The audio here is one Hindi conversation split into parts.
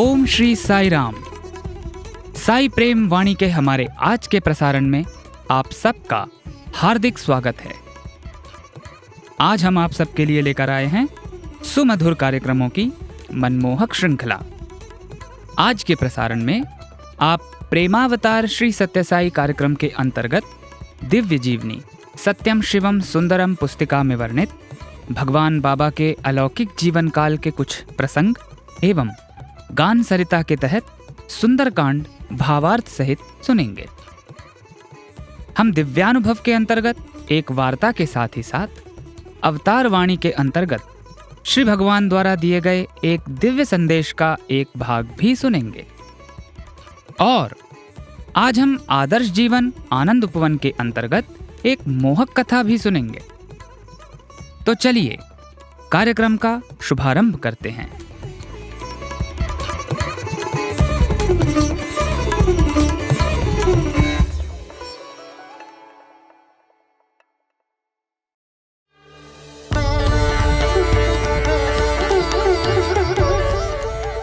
ओम श्री साई राम। साई प्रेम वाणी के हमारे आज के प्रसारण में आप सबका हार्दिक स्वागत है। आज हम आप सबके लिए लेकर आए हैं सुमधुर कार्यक्रमों की मनमोहक श्रृंखला। आज के प्रसारण में आप प्रेमावतार श्री सत्य साई कार्यक्रम के अंतर्गत दिव्य जीवनी सत्यम शिवम सुंदरम पुस्तिका में वर्णित भगवान बाबा के अलौकिक जीवन काल के कुछ प्रसंग एवं गान सरिता के तहत सुंदरकांड भावार्थ सहित सुनेंगे। हम दिव्यानुभव के अंतर्गत एक वार्ता के साथ ही साथ अवतार वाणी के अंतर्गत श्री भगवान द्वारा दिए गए एक दिव्य संदेश का एक भाग भी सुनेंगे। और आज हम आदर्श जीवन आनंद उपवन के अंतर्गत एक मोहक कथा भी सुनेंगे। तो चलिए कार्यक्रम का शुभारंभ करते हैं।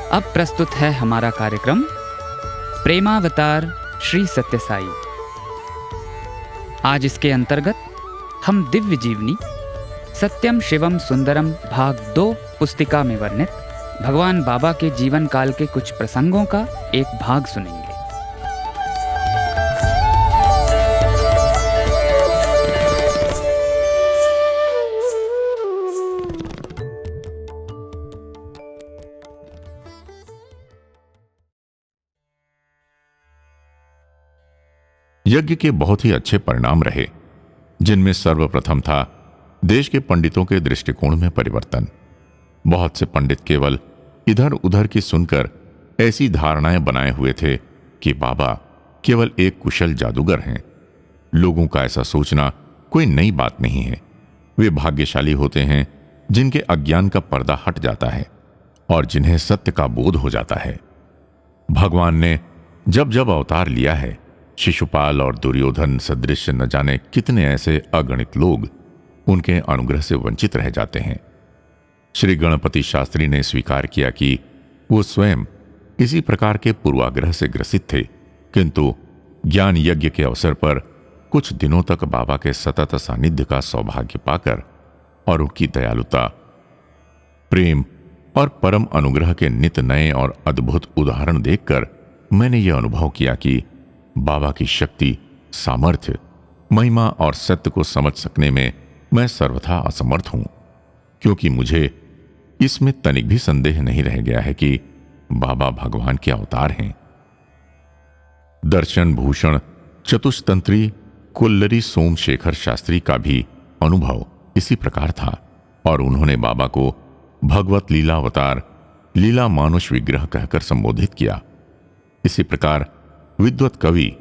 अब प्रस्तुत है हमारा कार्यक्रम प्रेमावतार श्री सत्य साई। आज इसके अंतर्गत हम दिव्य जीवनी सत्यम शिवम सुंदरम भाग 2 पुस्तिका में वर्णित भगवान बाबा के जीवन काल के कुछ प्रसंगों का एक भाग सुनेंगे। यज्ञ के बहुत ही अच्छे परिणाम रहे, जिनमें सर्वप्रथम था देश के पंडितों के दृष्टिकोण में परिवर्तन। बहुत से पंडित केवल इधर उधर की सुनकर ऐसी धारणाएं बनाए हुए थे कि बाबा केवल एक कुशल जादूगर हैं। लोगों का ऐसा सोचना कोई नई बात नहीं है। वे भाग्यशाली होते हैं जिनके अज्ञान का पर्दा हट जाता है और जिन्हें सत्य का बोध हो जाता है। भगवान ने जब जब अवतार लिया है, शिशुपाल और दुर्योधन सदृश न जाने कितने ऐसे अगणित लोग उनके अनुग्रह से वंचित रह जाते हैं। श्री गणपति शास्त्री ने स्वीकार किया कि वो स्वयं इसी प्रकार के पूर्वाग्रह से ग्रसित थे, किंतु ज्ञान यज्ञ के अवसर पर कुछ दिनों तक बाबा के सतत सानिध्य का सौभाग्य पाकर और उनकी दयालुता, प्रेम और परम अनुग्रह के नित नए और अद्भुत उदाहरण देखकर मैंने यह अनुभव किया कि बाबा की शक्ति, सामर्थ्य, महिमा और सत्य को समझ सकने में मैं सर्वथा असमर्थ हूं, क्योंकि मुझे इसमें तनिक भी संदेह नहीं रह गया है कि बाबा भगवान के अवतार हैं। दर्शन भूषण चतुष्तंत्री कोल्लरी सोमशेखर शास्त्री का भी अनुभव इसी प्रकार था और उन्होंने बाबा को भगवत लीलावतार, लीला मानुष विग्रह कहकर संबोधित किया। इसी प्रकार विद्वत कवि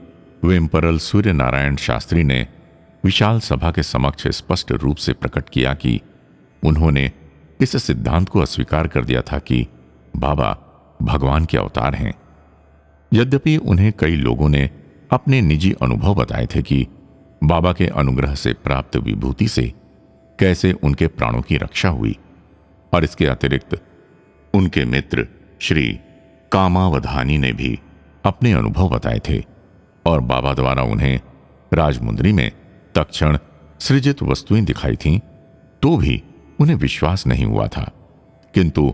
वेम्परल सूर्य नारायण शास्त्री ने विशाल सभा के समक्ष स्पष्ट रूप से प्रकट किया कि उन्होंने इस सिद्धांत को अस्वीकार कर दिया था कि बाबा भगवान के अवतार हैं। यद्यपि उन्हें कई लोगों ने अपने निजी अनुभव बताए थे कि बाबा के अनुग्रह से प्राप्त विभूति से कैसे उनके प्राणों की रक्षा हुई, और इसके अतिरिक्त उनके मित्र श्री कामावधानी ने भी अपने अनुभव बताए थे और बाबा द्वारा उन्हें राजमुंद्री में तत्क्षण सृजित वस्तुएं दिखाई थीं, तो भी उन्हें विश्वास नहीं हुआ था। किंतु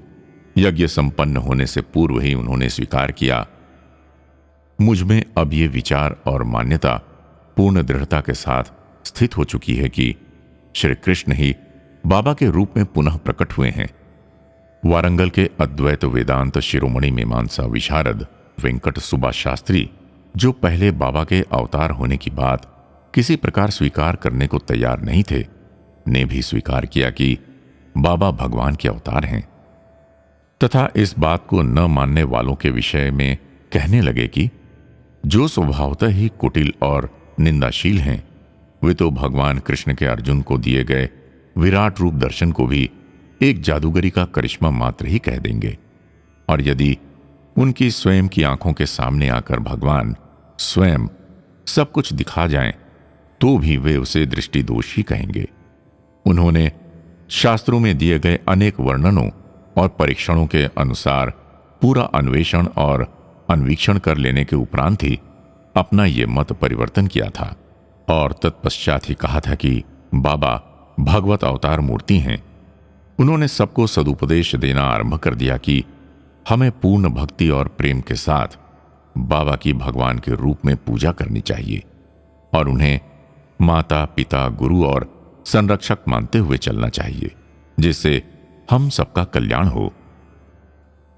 यज्ञ संपन्न होने से पूर्व ही उन्होंने स्वीकार किया, मुझ में अब ये विचार और मान्यता पूर्ण दृढ़ता के साथ स्थित हो चुकी है कि श्री कृष्ण ही बाबा के रूप में पुनः प्रकट हुए हैं। वारंगल के अद्वैत वेदांत शिरोमणि मीमांसा विशारद वेंकट सुबा शास्त्री, जो पहले बाबा के अवतार होने की बात किसी प्रकार स्वीकार करने को तैयार नहीं थे, ने भी स्वीकार किया कि बाबा भगवान के अवतार हैं, तथा इस बात को न मानने वालों के विषय में कहने लगे कि जो स्वभावतः ही कुटिल और निंदाशील हैं, वे तो भगवान कृष्ण के अर्जुन को दिए गए विराट रूप दर्शन को भी एक जादूगरी का करिश्मा मात्र ही कह देंगे, और यदि उनकी स्वयं की आंखों के सामने आकर भगवान स्वयं सब कुछ दिखा जाएं, तो भी वे उसे दृष्टि दोष ही कहेंगे। उन्होंने शास्त्रों में दिए गए अनेक वर्णनों और परीक्षणों के अनुसार पूरा अन्वेषण और अन्वीक्षण कर लेने के उपरांत ही अपना ये मत परिवर्तन किया था और तत्पश्चात ही कहा था कि बाबा भगवत अवतार मूर्ति हैं। उन्होंने सबको सदुपदेश देना आरंभ कर दिया कि हमें पूर्ण भक्ति और प्रेम के साथ बाबा की भगवान के रूप में पूजा करनी चाहिए और उन्हें माता, पिता, गुरु और संरक्षक मानते हुए चलना चाहिए, जिससे हम सबका कल्याण हो।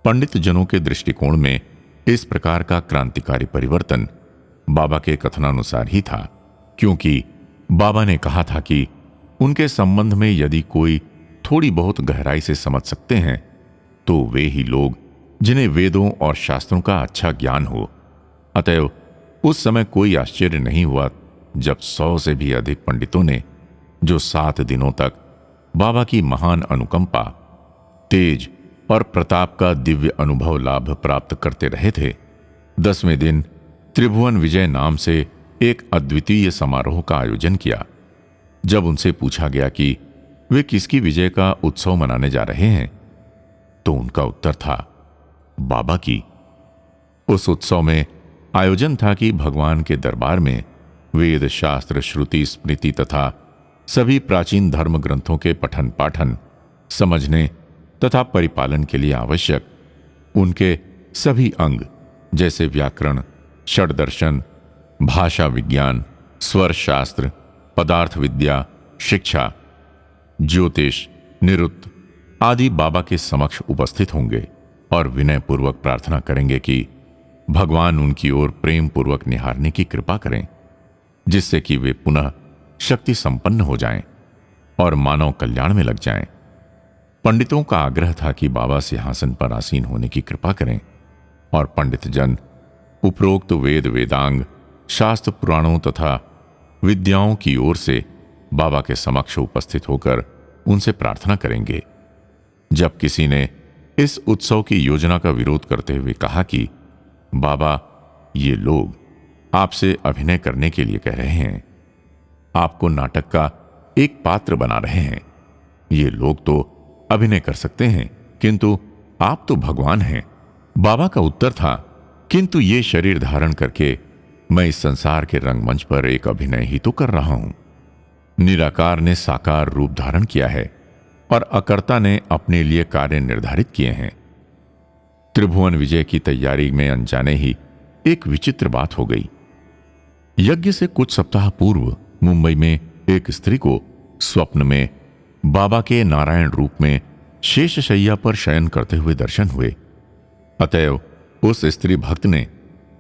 पंडित जनों के दृष्टिकोण में इस प्रकार का क्रांतिकारी परिवर्तन बाबा के कथनानुसार ही था, क्योंकि बाबा ने कहा था कि उनके संबंध में यदि कोई थोड़ी बहुत गहराई से समझ सकते हैं तो वे ही लोग जिन्हें वेदों और शास्त्रों का अच्छा ज्ञान हो। अतएव उस समय कोई आश्चर्य नहीं हुआ जब 100 से भी अधिक पंडितों ने, जो 7 दिनों तक बाबा की महान अनुकंपा, तेज और प्रताप का दिव्य अनुभव लाभ प्राप्त करते रहे थे, 10वें दिन त्रिभुवन विजय नाम से एक अद्वितीय समारोह का आयोजन किया। जब उनसे पूछा गया कि वे किसकी विजय का उत्सव मनाने जा रहे हैं, तो उनका उत्तर था बाबा की। उस उत्सव में आयोजन था कि भगवान के दरबार में वेद, शास्त्र, श्रुति, स्मृति तथा सभी प्राचीन धर्म ग्रंथों के पठन पाठन, समझने तथा परिपालन के लिए आवश्यक उनके सभी अंग जैसे व्याकरण, षड्दर्शन, भाषा विज्ञान, स्वर शास्त्र, पदार्थ विद्या, शिक्षा, ज्योतिष, निरुक्त आदि बाबा के समक्ष उपस्थित होंगे और विनय पूर्वक प्रार्थना करेंगे कि भगवान उनकी ओर प्रेम पूर्वक निहारने की कृपा करें, जिससे कि वे पुनः शक्ति संपन्न हो जाएं और मानव कल्याण में लग जाएं। पंडितों का आग्रह था कि बाबा सिंहासन पर आसीन होने की कृपा करें और पंडित जन उपरोक्त वेद, वेदांग, शास्त्र, पुराणों तथा विद्याओं की ओर से बाबा के समक्ष उपस्थित होकर उनसे प्रार्थना करेंगे। जब किसी ने इस उत्सव की योजना का विरोध करते हुए कहा कि बाबा, ये लोग आपसे अभिनय करने के लिए कह रहे हैं, आपको नाटक का एक पात्र बना रहे हैं, ये लोग तो अभिनय कर सकते हैं किंतु आप तो भगवान हैं। बाबा का उत्तर था, किंतु ये शरीर धारण करके मैं इस संसार के रंगमंच पर एक अभिनय ही तो कर रहा हूं। निराकार ने साकार रूप धारण किया है और अकर्ता ने अपने लिए कार्य निर्धारित किए हैं। त्रिभुवन विजय की तैयारी में अनजाने ही एक विचित्र बात हो गई। यज्ञ से कुछ सप्ताह पूर्व मुंबई में एक स्त्री को स्वप्न में बाबा के नारायण रूप में शेषशैया पर शयन करते हुए दर्शन हुए। अतएव उस स्त्री भक्त ने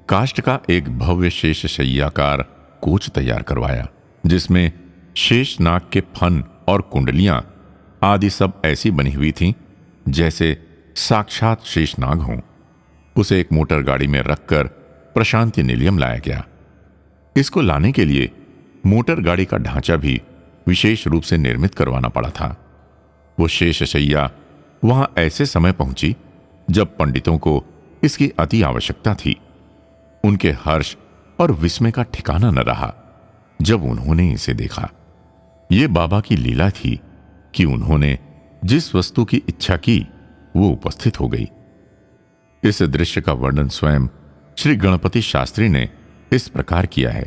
काष्ठ का एक भव्य शेषशैयाकार कोच तैयार करवाया, जिसमें शेषनाग के फन और कुंडलियां आदि सब ऐसी बनी हुई थीं जैसे साक्षात शेषनाग हों। उसे एक मोटर गाड़ी में रखकर प्रशांति निलयम लाया गया। इसको लाने के लिए मोटर गाड़ी का ढांचा भी विशेष रूप से निर्मित करवाना पड़ा था। वो शेषशैया वहां ऐसे समय पहुंची जब पंडितों को इसकी अति आवश्यकता थी। उनके हर्ष और विस्मय का ठिकाना न रहा जब उन्होंने इसे देखा। ये बाबा की लीला थी कि उन्होंने जिस वस्तु की इच्छा की वो उपस्थित हो गई। इस दृश्य का वर्णन स्वयं श्री गणपति शास्त्री ने इस प्रकार किया है।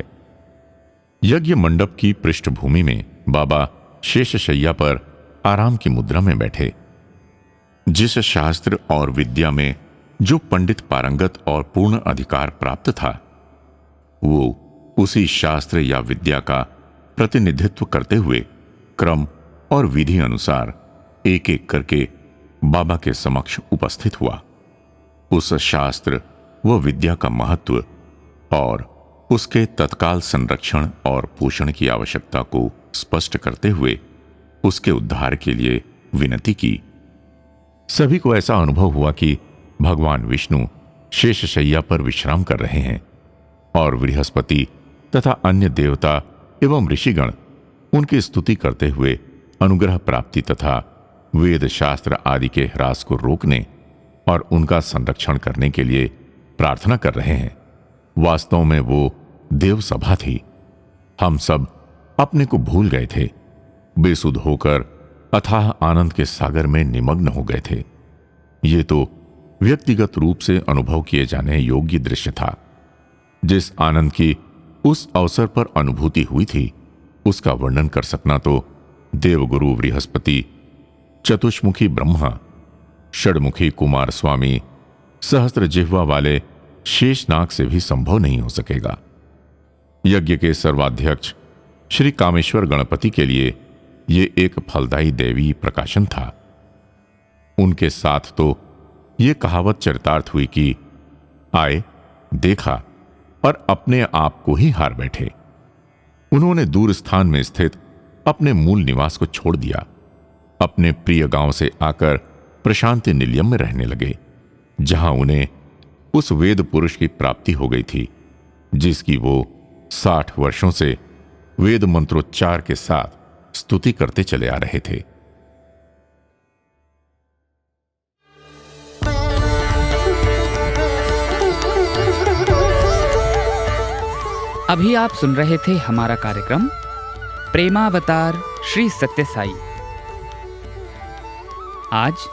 यज्ञ मंडप की पृष्ठभूमि में बाबा शेषशैया पर आराम की मुद्रा में बैठे। जिस शास्त्र और विद्या में जो पंडित पारंगत और पूर्ण अधिकार प्राप्त था, वो उसी शास्त्र या विद्या का प्रतिनिधित्व करते हुए क्रम और विधि अनुसार एक एक करके बाबा के समक्ष उपस्थित हुआ। उस शास्त्र व विद्या का महत्व और उसके तत्काल संरक्षण और पोषण की आवश्यकता को स्पष्ट करते हुए उसके उद्धार के लिए विनती की। सभी को ऐसा अनुभव हुआ कि भगवान विष्णु शेषशैया पर विश्राम कर रहे हैं और बृहस्पति तथा अन्य देवता एवं ऋषिगण उनकी स्तुति करते हुए अनुग्रह प्राप्ति तथा वेद शास्त्र आदि के ह्रास को रोकने और उनका संरक्षण करने के लिए प्रार्थना कर रहे हैं। वास्तव में वो देव सभा थी। हम सब अपने को भूल गए थे, बेसुध होकर अथाह आनंद के सागर में निमग्न हो गए थे। ये तो व्यक्तिगत रूप से अनुभव किए जाने योग्य दृश्य था। जिस आनंद की उस अवसर पर अनुभूति हुई थी, उसका वर्णन कर सकना तो देवगुरु बृहस्पति, चतुष्मुखी ब्रह्मा, षडमुखी कुमार स्वामी, सहस्त्र जिह्वा वाले शेषनाग से भी संभव नहीं हो सकेगा। यज्ञ के सर्वाध्यक्ष श्री कामेश्वर गणपति के लिए यह एक फलदायी देवी प्रकाशन था। उनके साथ तो ये कहावत चरितार्थ हुई कि आए, देखा और अपने आप को ही हार बैठे। उन्होंने दूर स्थान में स्थित अपने मूल निवास को छोड़ दिया, अपने प्रिय गांव से आकर प्रशांति निलयम में रहने लगे, जहां उन्हें उस वेद पुरुष की प्राप्ति हो गई थी जिसकी वो 60 वर्षों से वेद मंत्रोच्चार के साथ स्तुति करते चले आ रहे थे। अभी आप सुन रहे थे हमारा कार्यक्रम प्रेमावतार श्री सत्य साई। आज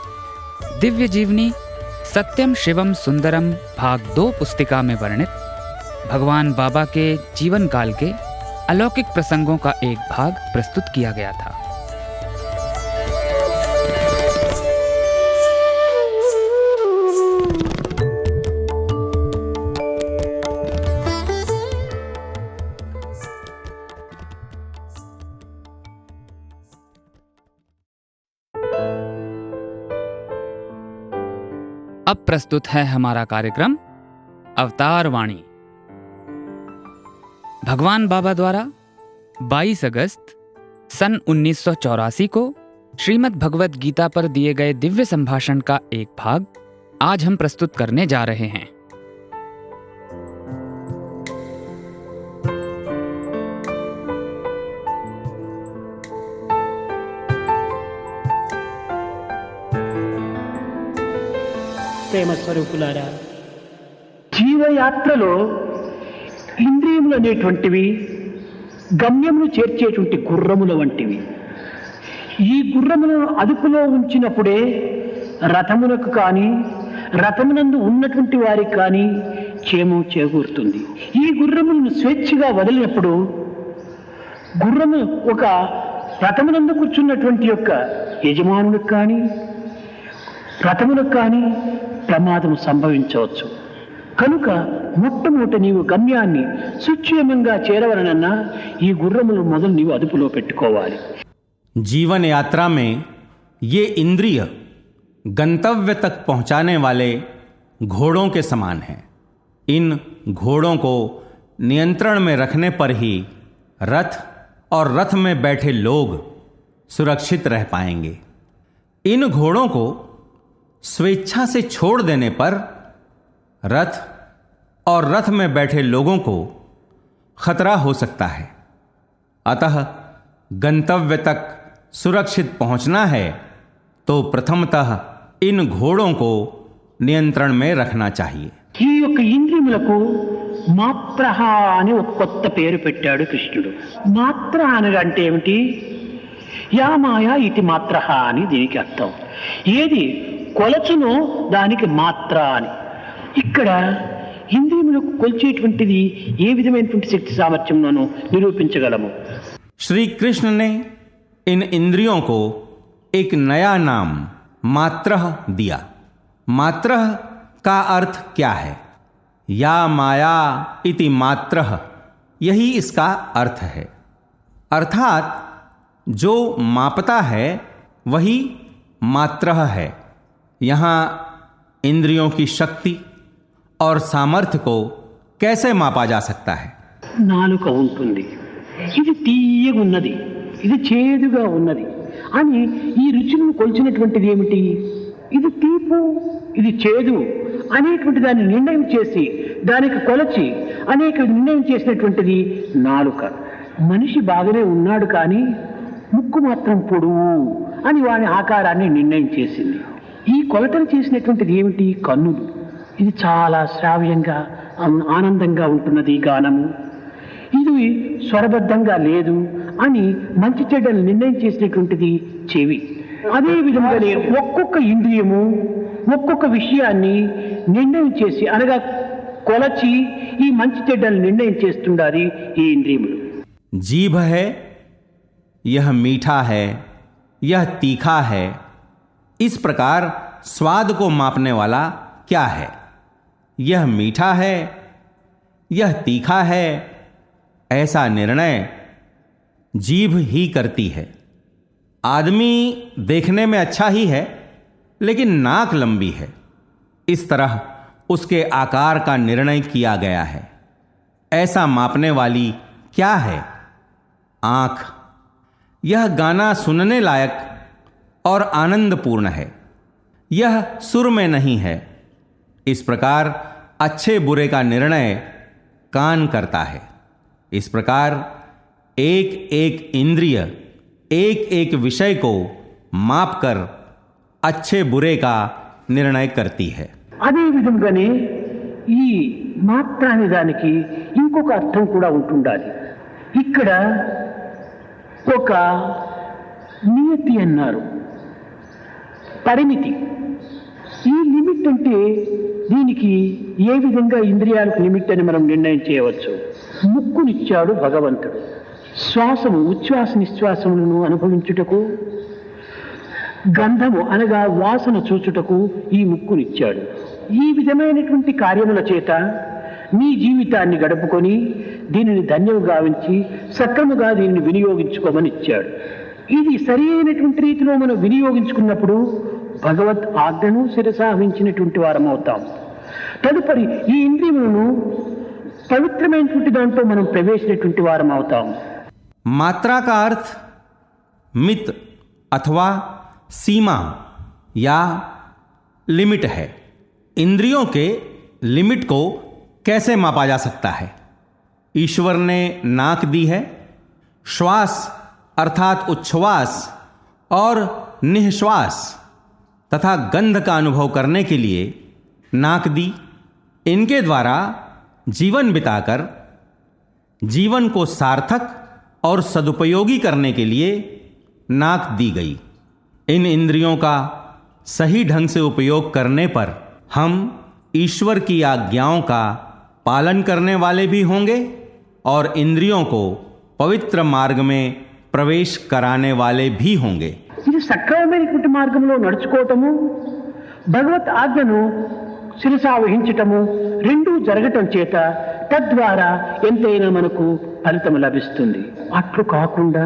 दिव्य जीवनी सत्यम शिवम सुंदरम भाग 2 पुस्तिका में वर्णित भगवान बाबा के जीवन काल के अलौकिक प्रसंगों का एक भाग प्रस्तुत किया गया था। अब प्रस्तुत है हमारा कार्यक्रम अवतार वाणी। भगवान बाबा द्वारा 22 अगस्त सन 1984 को श्रीमद् भगवत गीता पर दिए गए दिव्य संभाषण का एक भाग आज हम प्रस्तुत करने जा रहे हैं। ప్రేమ స్వరూపులారా, జీవయాత్రలో ఇంద్రియములు అనేటువంటివి గమ్యమును చేర్చేటువంటి గుర్రముల వంటివి. ఈ గుర్రములను అదుపులో ఉంచినప్పుడే రథమునకు కానీ రథమునందు ఉన్నటువంటి వారికి కానీ క్షేమం చేకూరుతుంది. ఈ గుర్రములను స్వేచ్ఛగా వదిలినప్పుడు గుర్రము ఒక రథమునందు కూర్చున్నటువంటి యొక్క యజమానులకు కానీ రథములకు కానీ ప్రమాదం సంభవించవచ్చు. కనుక మొట్టమొదట నీవు గమ్యాన్ని సుక్షేమంగా చేరవలనన్నా ఈ గుర్రములు మొదలు నీవు అదుపులో పెట్టుకోవాలి. जीवन यात्रा में ये इंद्रिय गंतव्य तक पहुंचाने वाले घोड़ों के समान हैं। इन घोड़ों को नियंत्रण में रखने पर ही रथ और रथ में बैठे लोग सुरक्षित रह पाएंगे। इन घोड़ों को स्वेच्छा से छोड़ देने पर रथ और रथ में बैठे लोगों को खतरा हो सकता है। अतः गंतव्य तक सुरक्षित पहुंचना है तो प्रथमतः इन घोड़ों को नियंत्रण में रखना चाहिए। ఈ యొక్క ఇంద్రియములకు మాత్ర అని ఒక కొత్త పేరు పెట్టాడు కృష్ణుడు. మాత్ర అనగా అంటే ఏమిటి? యా మాయా ఇతి మాత్ర అని దీనికి అర్థం. ఏది కొలచునో దానికి మాత్ర అని. ఇక్కడ ఇంద్రియములకు కొలిచేటువంటిది ఏ విధమైనటువంటి శక్తి సామర్థ్యంలోనూ నిరూపించగలము. श्री कृष्ण ने इन इंद्रियों को एक नया नाम मात्रः दिया। मात्रः का अर्थ क्या है? या माया इति मात्रः, यही इसका अर्थ है। अर्थात जो मापता है वही मात्रः है। यहाँ इंद्रियों की शक्ति और सामर्थ्य को कैसे मापा जा सकता है? నాలుక ఉంటుంది, ఇది తీయగా ఉన్నది, ఇది చేదుగా ఉన్నది అని ఈ రుచులను కొలిచినటువంటిది ఏమిటి? ఇది తీపు, ఇది చేదు అనేటువంటి దాన్ని నిర్ణయం చేసి దానికి కొలచి అనేక నిర్ణయం చేసినటువంటిది నాలుక. మనిషి బాగానే ఉన్నాడు కానీ ముక్కు మాత్రం పొడువు అని వాని ఆకారాన్ని నిర్ణయం చేసింది. ఈ కొలతలు చేసినటువంటిది ఏమిటి? కన్నులు. ఇది చాలా శ్రావ్యంగా ఆనందంగా ఉంటున్నది గానము, ఇది స్వరబద్ధంగా లేదు అని మంచి చెడ్డలు నిర్ణయం చేసినటువంటిది చెవి. అదే విధంగానే ఒక్కొక్క ఇంద్రియము ఒక్కొక్క విషయాన్ని నిర్ణయం చేసి అనగా కొలచి ఈ మంచి చెడ్డలు నిర్ణయం చేస్తుండాలి ఈ ఇంద్రియములు. जीभ है, यह मीठा है, यह तीखा है, इस प्रकार स्वाद को मापने वाला क्या है? यह मीठा है, यह तीखा है, ऐसा निर्णय जीभ ही करती है. आदमी देखने में अच्छा ही है, लेकिन नाक लंबी है, इस तरह उसके आकार का निर्णय किया गया है. ऐसा मापने वाली क्या है? आंख. यह गाना सुनने लायक और आनंदपूर्ण है, यह सुर में नहीं है. इस प्रकार अच्छे बुरे का निर्णय कान करता है. इस प्रकार एक एक इंद्रिय एक एक विषय को मापकर अच्छे बुरे का निर्णय करती है. అదే విధంగానే ఈ మాత్ర అనే దానికి ఇంకొక అర్థం కూడా ఉంటుండాలి. ఇక్కడ ఒక నియతి అన్నారు, పరిమితి. ఈ లిమిట్ అంటే దీనికి ఏ విధంగా ఇంద్రియాలకు లిమిట్ అని మనం నిర్ణయం చేయవచ్చు. ముక్కునిచ్చాడు భగవంతుడు, శ్వాసము ఉచ్ఛ్వాస నిశ్వాసములను అనుభవించుటకు, గంధము అనగా వాసన చూచుటకు ఈ ముక్కునిచ్చాడు. ఈ విధమైనటువంటి కార్యముల చేత నీ జీవితాన్ని గడుపుకొని దీనిని ధన్యము గావించి సక్రముగా దీనిని వినియోగించుకోమని ఇచ్చాడు. ఇది సరి అయినటువంటి రీతిలో మనం వినియోగించుకున్నప్పుడు భగవత్ ఆజ్ఞను శిరసాహించినటువంటి వారం అవుతాం. తదుపరి ఈ ఇంద్రియములను పవిత్రమైనటువంటి దాంట్లో మనం ప్రవేశించినటువంటి వారం అవుతాం. मात्रा का अर्थ मित अथवा सीमा या लिमिट है. इंद्रियों के लिमिट को कैसे मापा जा सकता है? ईश्वर ने नाक दी है, श्वास अर्थात उच्छ्वास और निःश्वास तथा गंध का अनुभव करने के लिए नाक दी. इनके द्वारा जीवन बिताकर जीवन को सार्थक और सदुपयोगी करने के लिए नाक दी गई. इन इंद्रियों का सही ढंग से उपयोग करने पर हम ईश्वर की आज्ञाओं का पालन करने वाले भी होंगे और इंद्रियों को पवित्र मार्ग में प्रवेश कराने वाले भी होंगे. ఇది సక్రమమైనటువంటి మార్గంలో నడుచుకోవటము, భగవత్ ఆజ్ఞను శిరసావహించటము రెండూ జరగటం చేత తద్వారా ఎంతైనా మనకు ఫలితం లభిస్తుంది. అట్లు కాకుండా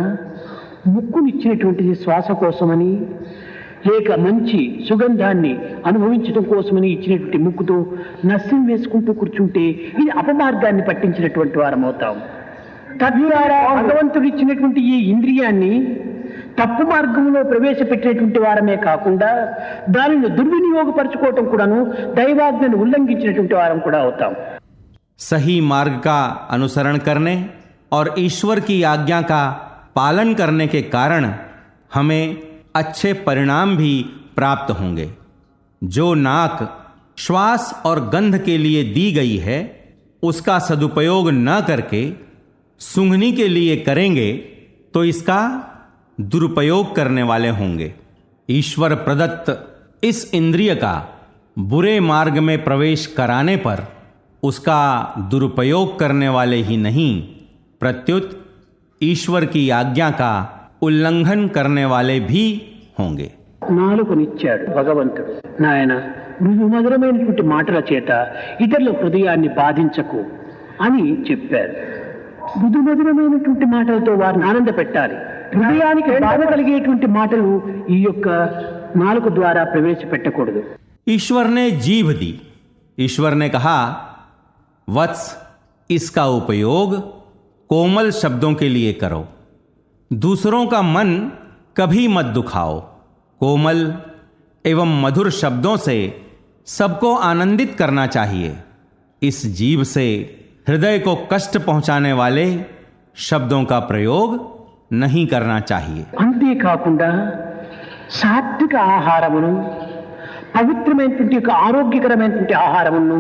ముక్కునిచ్చినటువంటిది శ్వాస కోసమని లేక మంచి సుగంధాన్ని అనుభవించడం కోసమని ఇచ్చినటువంటి ముక్కుతో నస్యం వేసుకుంటూ కూర్చుంటే ఇది అపమార్గాన్ని పట్టించినటువంటి వారం అవుతాం. తద్వారా భగవంతుడు ఇచ్చినటువంటి ఈ ఇంద్రియాన్ని తప్పు మార్గంలో ప్రవేశపెట్టినటువంటి వారమే కాకుండా దానిని దుర్వినియోగపరచుకోవటం కూడాను దైవాజ్ఞను ఉల్లంఘించినటువంటి వారం కూడా అవుతాం. सही मार्ग का अनुसरण करने और ईश्वर की आज्ञा का पालन करने के कारण हमें अच्छे परिणाम भी प्राप्त होंगे. जो नाक श्वास और गंध के लिए दी गई है उसका सदुपयोग न करके सूंघने के लिए करेंगे तो इसका दुरुपयोग करने वाले होंगे. ईश्वर प्रदत्त इस इंद्रिय का बुरे मार्ग में प्रवेश कराने पर उसका दुरुपयोग करने वाले ही नहीं, प्रत्युत ईश्वर की आज्ञा का उल्लंघन करने वाले भी होंगे. నాలుకనిచ్చాడు భగవంతుడు. నాయన నువ్వు మధురమైనటువంటి మాటల చేత ఇతరుల హృదయాన్ని బాధించకు అని చెప్పారు. మృదు మధురమైనటువంటి మాటలతో వారిని ఆనంద పెట్టాలి. హృదయానికి బాధ కలిగేటువంటి మాటలు ఈ యొక్క నాలుక ద్వారా ప్రవేశపెట్టకూడదు. ईश्वर ने जीभ दी. ईश्वर ने कहा, वत्स इसका उपयोग कोमल शब्दों के लिए करो, दूसरों का मन कभी मत दुखाओ. कोमल एवं मधुर शब्दों से सबको आनंदित करना चाहिए. इस जीभ से हृदय को कष्ट पहुंचाने वाले शब्दों का प्रयोग नहीं करना चाहिए. అంతేకాకుండా సాత్విక ఆహారమును, పవిత్రమైనటువంటి యొక్క ఆరోగ్యకరమైనటువంటి ఆహారమును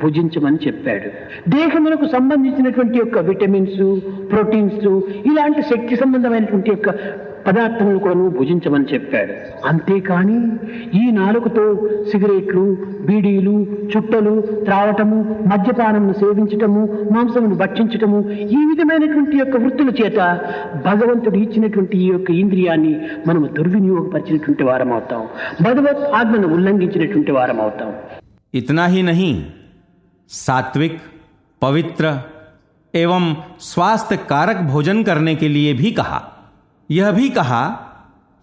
భుజించమని చెప్పాడు. దేహమునకు సంబంధించినటువంటి యొక్క విటమిన్స్, ప్రోటీన్స్, ఇలాంటి శక్తి సంబంధమైనటువంటి యొక్క పదార్థములను కూడా భుజించమని చెప్పాడు. అంతేకాని ఈ నాలుకతో సిగరెట్లు, బీడీలు, చుట్టలు త్రావటము, మద్యపానమును సేవించటము, మాంసమును భక్షించటము, ఈ విధమైనటువంటి యొక్క వృత్తుల చేత భగవంతుడు ఇచ్చినటువంటి ఈ యొక్క ఇంద్రియాన్ని మనము దుర్వినియోగపరిచినటువంటి వారం అవుతాం, భగవత్ ఆజ్ఞను ఉల్లంఘించినటువంటి వారం అవుతాం. इतना ही नहीं, सात्विक, पवित्र एवं स्वास्थ्य कारक भोजन करने के लिए भी कहा. यह भी कहा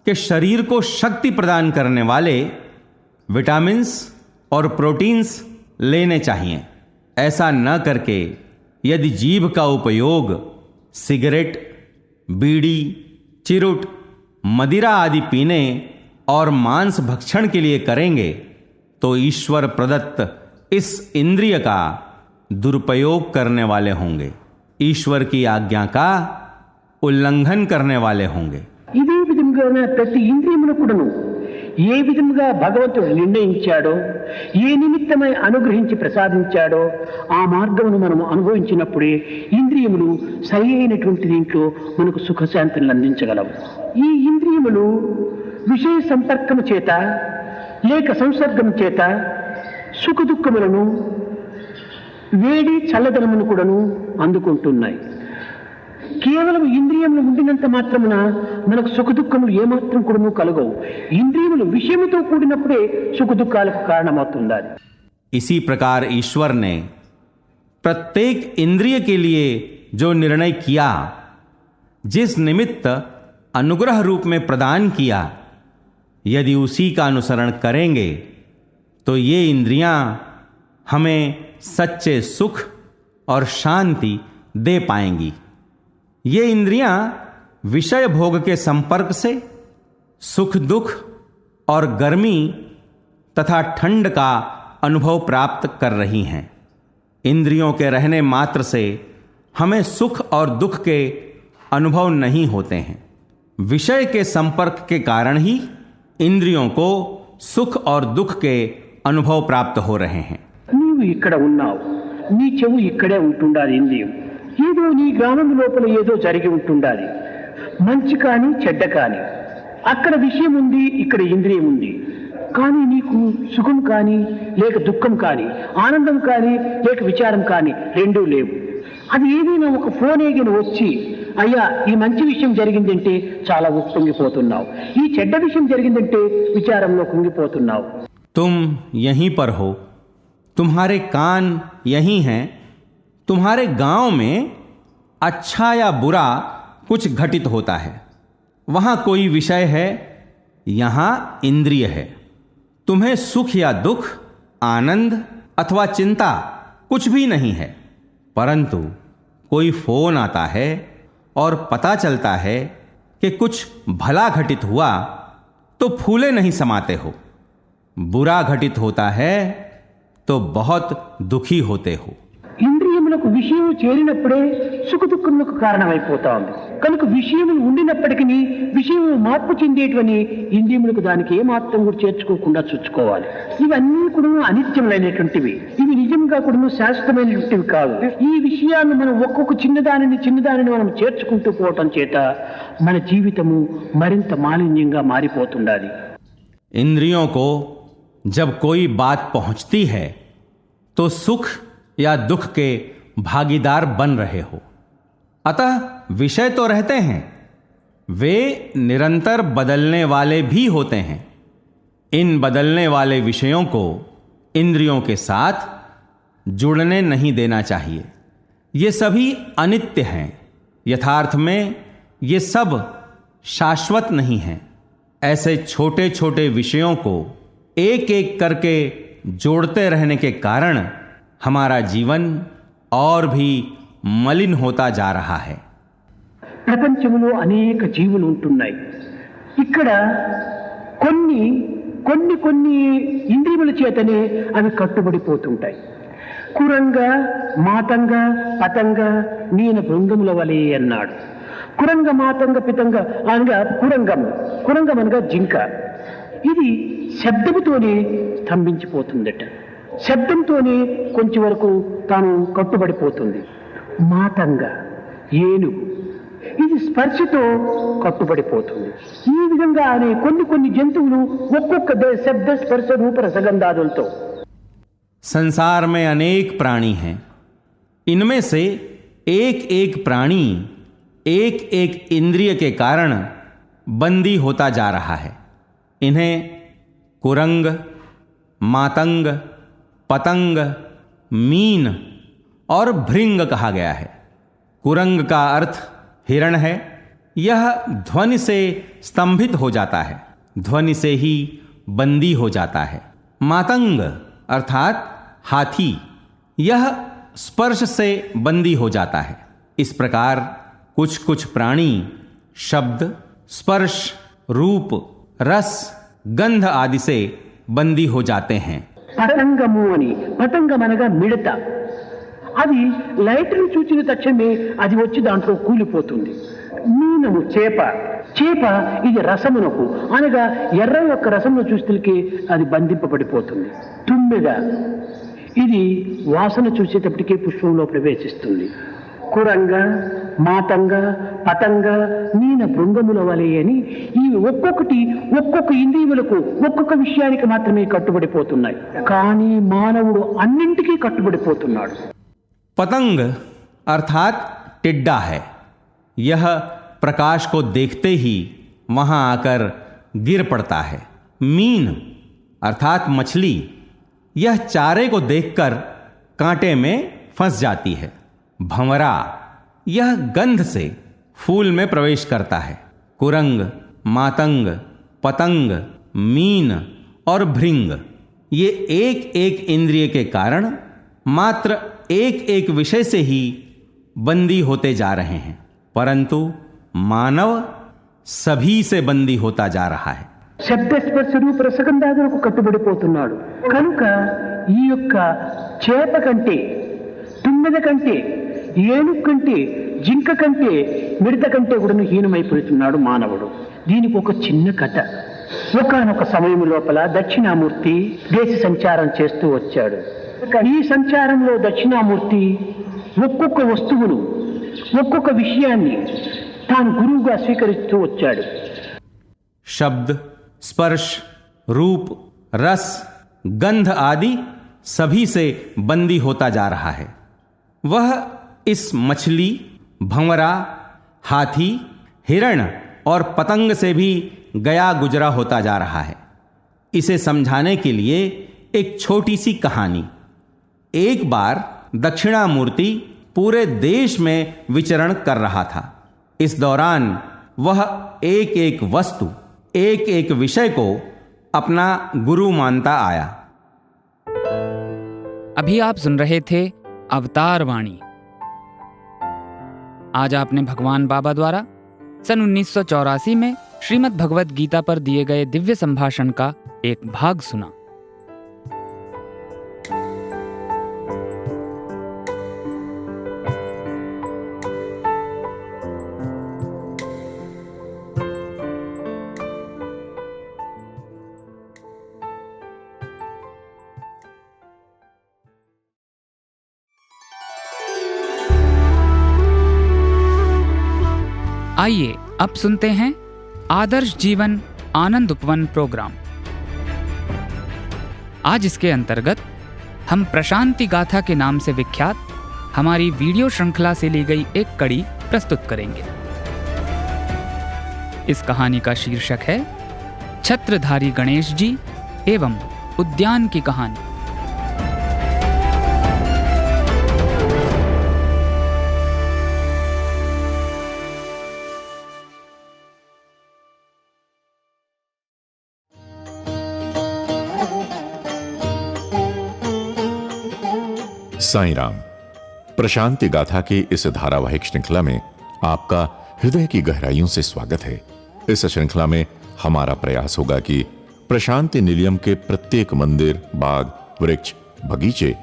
कि शरीर को शक्ति प्रदान करने वाले विटामिन्स और प्रोटीन्स लेने चाहिए. ऐसा न करके यदि जीभ का उपयोग सिगरेट, बीड़ी, चिरुट, मदिरा आदि पीने और मांस भक्षण के लिए करेंगे तो ईश्वर प्रदत्त इस इंद्रिय का दुरुपयोग करने वाले होंगे, ईश्वर की आज्ञा का उल्लंघन करने वाले होंगे. ఇదే విధంగా ప్రతి ఇంద్రియమును కూడాను ఏ విధంగా భగవంతుడు నిర్ణయించాడో, ఏ నిమిత్తమై అనుగ్రహించి ప్రసాదించాడో ఆ మార్గమును మనము అనుభవించినప్పుడే ఇంద్రియములు సరి అయినటువంటి దీంట్లో మనకు సుఖశాంతులను అందించగలవు. ఈ ఇంద్రియములు విషయ సంపర్కము చేత లేక సంసర్గం చేత సుఖ దుఃఖములను, వేడి చల్లదనమును కూడాను అందుకుంటున్నాయి. కేవలం ఇంద్రియములు ఉండినంత మాత్రమున మనకు సుఖ దుఃఖములు ఏమాత్రం కూడాను కలగవు. ఇంద్రియములు విషయముతో కూడినప్పుడే సుఖ దుఃఖాలకు కారణమవుతుంది. इसी प्रकार ईश्वर ने प्रत्येक इंद्रिय के लिए जो निर्णय किया, जिस निमित्त अनुग्रह रूप में प्रदान किया, यदि उसी का अनुसरण करेंगे तो ये इंद्रियां हमें सच्चे सुख और शांति दे पाएंगी. ये इंद्रियां विषय भोग के संपर्क से सुख दुख और गर्मी तथा ठंड का अनुभव प्राप्त कर रही हैं. इंद्रियों के रहने मात्र से हमें सुख और दुख के अनुभव नहीं होते हैं. विषय के संपर्क के कारण ही इंद्रियों को सुख और दुख के अनुभव प्राप्त हो रहे हैं. నీవు ఇక్కడ ఉన్నావు, నీ చెవు ఇక్కడే ఉంటుండాలి. ఇంద్రియం ఏదో నీ గ్రామం లోపల ఏదో జరిగి ఉంటుండాలి, మంచి కానీ చెడ్డ కానీ. అక్కడ విషయం ఉంది, ఇక్కడ ఇంద్రియం ఉంది. కానీ నీకు సుఖం కానీ లేక దుఃఖం కానీ, ఆనందం కానీ లేక విచారం కానీ రెండూ లేవు. అది ఏదైనా ఒక ఫోన్ ఏగిన వచ్చి, అయ్యా ఈ మంచి విషయం జరిగిందంటే చాలా ఉప్పొంగిపోతున్నావు, ఈ చెడ్డ విషయం జరిగిందంటే విచారంలో కుంగిపోతున్నావు. तुम यहीं पर हो, तुम्हारे कान यहीं हैं, तुम्हारे गांव में अच्छा या बुरा कुछ घटित होता है, वहां कोई विषय है, यहां इंद्रिय है. तुम्हें सुख या दुख, आनंद अथवा चिंता कुछ भी नहीं है, परंतु कोई फोन आता है और पता चलता है कि कुछ भला घटित हुआ तो फूले नहीं समाते हो, बुरा घटित होता है तो बहुत दुखी होते हो. ఇంద్రియములకు విషయం చేరినప్పుడే సుఖ దుఃఖములకు కారణమైపోతా ఉంది. కనుక విషయములు ఉండినప్పటికీ విషయము మార్పు చెందేటువంటి ఇంద్రియములకు దానికి ఏమాత్రం కూడా చేర్చుకోకుండా చూసుకోవాలి. ఇవన్నీ కూడా అనిత్యములైనటువంటివి, ఇవి నిజంగా కూడా శాశ్వతమైనటువంటివి కాదు. ఈ విషయాన్ని మనం ఒక్కొక్క చిన్నదానిని మనం చేర్చుకుంటూ పోవటం చేత మన జీవితము మరింత మాలిన్యంగా మారిపోతుండాలి. इंद्रियों को जब कोई बात पहुंचती है तो सुख या दुख के भागीदार बन रहे हो. अतः विषय तो रहते हैं, वे निरंतर बदलने वाले भी होते हैं. इन बदलने वाले विषयों को इंद्रियों के साथ जुड़ने नहीं देना चाहिए. ये सभी अनित्य हैं. यथार्थ में ये सब शाश्वत नहीं हैं. ऐसे छोटे छोटे विषयों को एक एक करके जोड़ते रहने के कारण हमारा जीवन और भी मलिन होता जा रहा है. ప్రపంచంలో అనేక జీవులు ఉంటున్నాయి. ఇక్కడ కొన్ని కొన్ని కొన్ని ఇంద్రియముల చేతనే అవి కట్టుబడిపోతుంటాయి. కురంగ, మాతంగ, పతంగ, నీన బృంగముల వలె అన్నాడు. కురంగ, మాతంగ, పితంగ అనగా కురంగం అనగా జింక. ఇది శబ్దముతోనే స్తంభించిపోతుందట. శబ్దంతోనే కొంచెం వరకు తాను కట్టుబడిపోతుంది. మాతంగ ఏనుగు, ఇది స్పర్శతో కట్టుబడిపోతుంది. ఈ విధంగానే కొన్ని జంతువులు ఒక్కొక్క శబ్ద స్పర్శ రూప రసగంధాదులతో. संसार में अनेक प्राणी हैं. इनमें से एक एक प्राणी एक एक इंद्रिय के कारण बंदी होता जा रहा है. इन्हें कुरंग, मातंग, पतंग, मीन और भृंग कहा गया है. कुरंग का अर्थ हिरण है. यह ध्वनि से स्तंभित हो जाता है, ध्वनि से ही बंदी हो जाता है. मातंग अर्थात हाथी, यह स्पर्श से बंदी हो जाता है. इस प्रकार कुछ कुछ प्राणी शब्द, स्पर्श, रूप, रस, गंध आदि से बंदी हो जाते हैं. పతంగము అని, పతంగం అనగా మిడత. అది లైట్ను చూచిన తక్షణమే అది వచ్చి దాంట్లో కూలిపోతుంది. మీనము చేప, చేప ఇది రసమునకు అనగా ఎర్ర యొక్క రసమును చూస్తే అది బంధింపబడిపోతుంది. తుమ్మెద ఇది వాసన చూసేటప్పటికే పుష్పంలో ప్రవేశిస్తుంది. కురంగ, మాతంగ, పతంగ, మీన భృంగముల వలె అని ఇవి ఒక్కొక్కటి ఒక్కొక్క ఇంద్రియములకు ఒక్కొక్క విషయానికి మాత్రమే కట్టుబడిపోతున్నాయి. కానీ మానవుడు అన్నింటికీ కట్టుబడిపోతున్నాడు. पतंग अर्थात टिड्डा है. यह प्रकाश को देखते ही वहां आकर गिर पड़ता है. मीन अर्थात मछली, यह चारे को देखकर कांटे में फंस जाती है. भंवरा, यह गंध से फूल में प्रवेश करता है. कुरंग, मातंग, पतंग, मीन और भृंग ये एक एक इंद्रिय के कारण मात्र एक एक विषय से ही बंदी होते जा रहे हैं. परंतु मानव सभी से बंदी होता जा रहा है. శబ్ద స్పర్శ రూప రసగంధాదులకు కట్టుబడిపోతున్నాడు. కనుక ఈ యొక్క చేప కంటే, తుమ్మెద కంటే, ఏనుగు కంటే, జింక కంటే, మిడత కంటే కూడా హీనమైపోతున్నాడు మానవుడు. దీనికి ఒక చిన్న కథ. ఒకానొక సమయం లోపల దక్షిణామూర్తి దేశ సంచారం చేస్తూ వచ్చాడు. ఈ సంచారంలో దక్షిణామూర్తి ఒక్కొక్క వస్తువును, ఒక్కొక్క విషయాన్ని తాను గురువుగా స్వీకరిస్తూ వచ్చాడు. शब्द, स्पर्श, रूप, रस, गंध आदि सभी से बंदी होता जा रहा है. वह इस मछली, भंवरा, हाथी, हिरण और पतंग से भी गया गुजरा होता जा रहा है. इसे समझाने के लिए एक छोटी सी कहानी. एक बार दक्षिणामूर्ति पूरे देश में विचरण कर रहा था. इस दौरान वह एक एक वस्तु, एक एक विषय को अपना गुरु मानता आया. अभी आप सुन रहे थे अवतार वाणी. आज आपने भगवान बाबा द्वारा सन 1984 में श्रीमद् भगवत गीता पर दिए गए दिव्य संभाषण का एक भाग सुना. आइए अब सुनते हैं आदर्श जीवन आनंद उपवन प्रोग्राम. आज इसके अंतर्गत हम प्रशांति गाथा के नाम से विख्यात हमारी वीडियो श्रृंखला से ली गई एक कड़ी प्रस्तुत करेंगे. इस कहानी का शीर्षक है छत्रधारी गणेश जी एवं उद्यान की कहानी. साईं राम, प्रशांति गाथा के इस धारावाहिक श्रृंखला में आपका हृदय की गहराइयों से स्वागत है. इस श्रृंखला में हमारा प्रयास होगा कि प्रशांति निलयम के प्रत्येक मंदिर, बाग, वृक्ष, बगीचे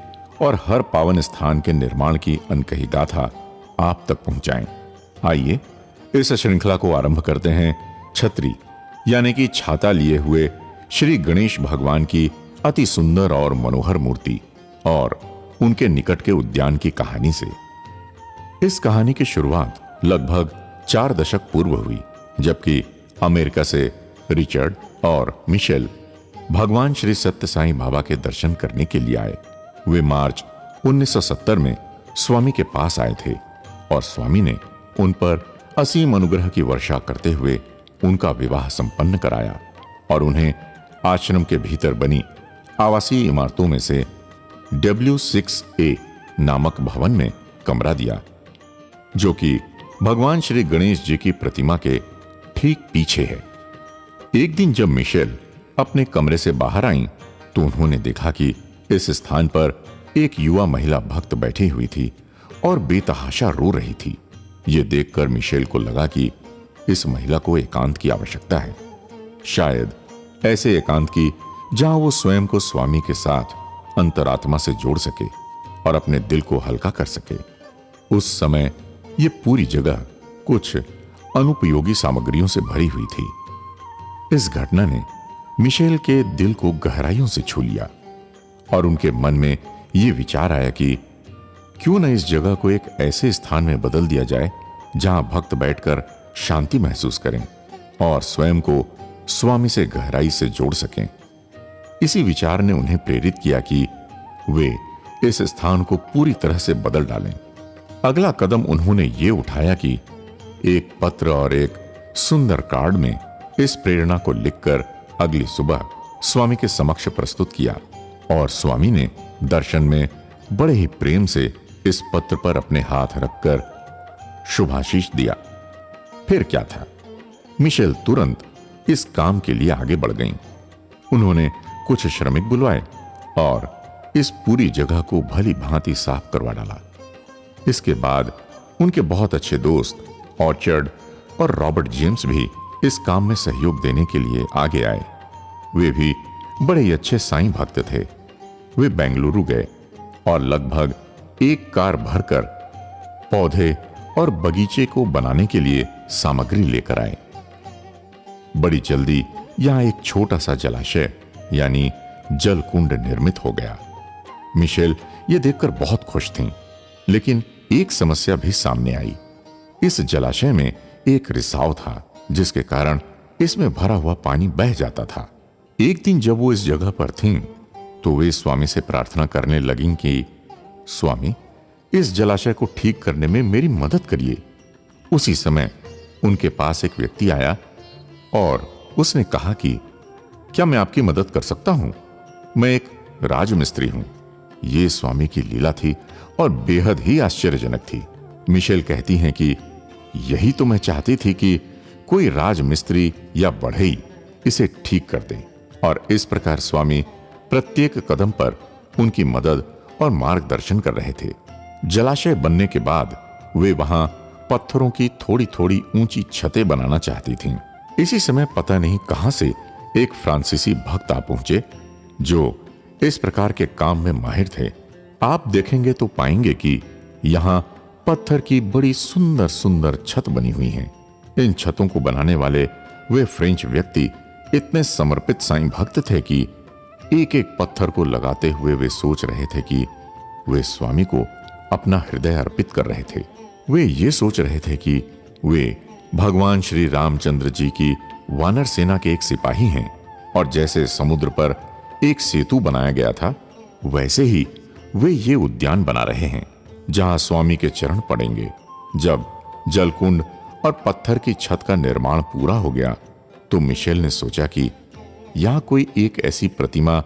और हर पावन स्थान के निर्माण की अनकही गाथा आप तक पहुंचाएं. आइए इस श्रृंखला को आरंभ करते हैं छतरी यानी कि छाता लिए हुए श्री गणेश भगवान की अति सुंदर और मनोहर मूर्ति और उनके निकट के उद्यान की कहानी से. इस कहानी की शुरुआत लगभग 4 दशक पूर्व हुई, जबकि अमेरिका से रिचर्ड और मिशेल भगवान श्री सत्य साईं बाबा के दर्शन करने के लिए आए। वे मार्च 1970 में स्वामी के पास आए थे और स्वामी ने उन पर असीम अनुग्रह की वर्षा करते हुए उनका विवाह संपन्न कराया और उन्हें आश्रम के भीतर बनी आवासीय इमारतों में से W6A नामक भवन में कमरा दिया, जो कि भगवान श्री गणेश जी की प्रतिमा के ठीक पीछे है। एक दिन जब मिशेल अपने कमरे से बाहर आईं, तो उन्होंने देखा कि इस स्थान पर एक युवा महिला भक्त बैठी हुई थी और बेतहाशा रो रही थी। ये देखकर मिशेल को लगा कि इस महिला को एकांत की आवश्यकता है, शायद ऐसे एकांत की जहां वो स्वयं को स्वामी के साथ अंतरात्मा से जोड़ सके और अपने दिल को हल्का कर सके। उस समय ये पूरी जगह कुछ अनुपयोगी सामग्रियों से भरी हुई थी। इस घटना ने मिशेल के दिल को गहराइयों से छू लिया और उनके मन में ये विचार आया कि क्यों न इस जगह को एक ऐसे स्थान में बदल दिया जाए जहां भक्त बैठकर शांति महसूस करें और स्वयं को स्वामी से गहराई से जोड़ सकें। इसी विचार ने उन्हें प्रेरित किया कि वे इस स्थान को पूरी तरह से बदल डालें। अगला कदम उन्होंने ये उठाया कि एक पत्र और एक सुंदर कार्ड में इस प्रेरणा को लिखकर अगली सुबह स्वामी के समक्ष प्रस्तुत किया और स्वामी ने दर्शन में बड़े ही प्रेम से इस पत्र पर अपने हाथ रखकर शुभाशीष दिया। फिर क्या था, मिशेल तुरंत इस काम के लिए आगे बढ़ गईं। उन्होंने कुछ श्रमिक बुलवाए और इस पूरी जगह को भली भांति साफ करवा डाला। इसके बाद उनके बहुत अच्छे दोस्त ऑर्चर्ड और रॉबर्ट जेम्स भी इस काम में सहयोग देने के लिए आगे आए। वे भी बड़े ही अच्छे साईं भक्त थे। वे बेंगलुरु गए और लगभग 1 कार भरकर पौधे और बगीचे को बनाने के लिए सामग्री लेकर आए। बड़ी जल्दी यहां एक छोटा सा जलाशय यानी जल कुंड निर्मित हो गया। मिशेल ये देखकर बहुत खुश थीं, लेकिन एक समस्या भी सामने आई। इस जलाशय में एक रिसाव था, जिसके कारण इसमें भरा हुआ पानी बह जाता था। एक दिन जब वो इस जगह पर थीं, तो वे स्वामी से प्रार्थना करने लगीं कि स्वामी, इस जलाशय को ठीक करने में मेरी मदद करिए। उसी समय उनके पास एक व्यक्ति आया और उसने कहा कि क्या मैं आपकी मदद कर सकता हूं? मैं एक राजमिस्त्री हूं। ये स्वामी की लीला थी और बेहद ही आश्चर्यजनक थी। मिशेल कहती हैं कि यही तो मैं चाहती थी कि कोई राजमिस्त्री या बढ़ई इसे ठीक कर दे, और इस प्रकार स्वामी प्रत्येक कदम पर उनकी मदद और मार्गदर्शन कर रहे थे। जलाशय बनने के बाद वे वहां पत्थरों की थोड़ी थोड़ी ऊंची छतें बनाना चाहती थीं। इसी समय पता नहीं कहां से एक फ्रांसीसी भक्त आ पहुंचे जो इस प्रकार के काम में माहिर थे। आप देखेंगे तो पाएंगे कि यहां पत्थर की बड़ी सुंदर सुंदर छत बनी हुई हैं। इन छतों को बनाने वाले वे फ्रेंच व्यक्ति इतने समर्पित साईं भक्त थे कि एक एक पत्थर को लगाते हुए वे सोच रहे थे कि वे स्वामी को अपना हृदय अर्पित कर रहे थे। वे ये सोच रहे थे कि वे भगवान श्री रामचंद्र जी की वानर सेना के एक सिपाही हैं, और जैसे समुद्र पर एक सेतु बनाया गया था, वैसे ही वे ये उद्यान बना रहे हैं जहां स्वामी के चरण पड़ेंगे। जब जलकुंड और पत्थर की छत का निर्माण पूरा हो गया, तो मिशेल ने सोचा कि यहां कोई एक ऐसी प्रतिमा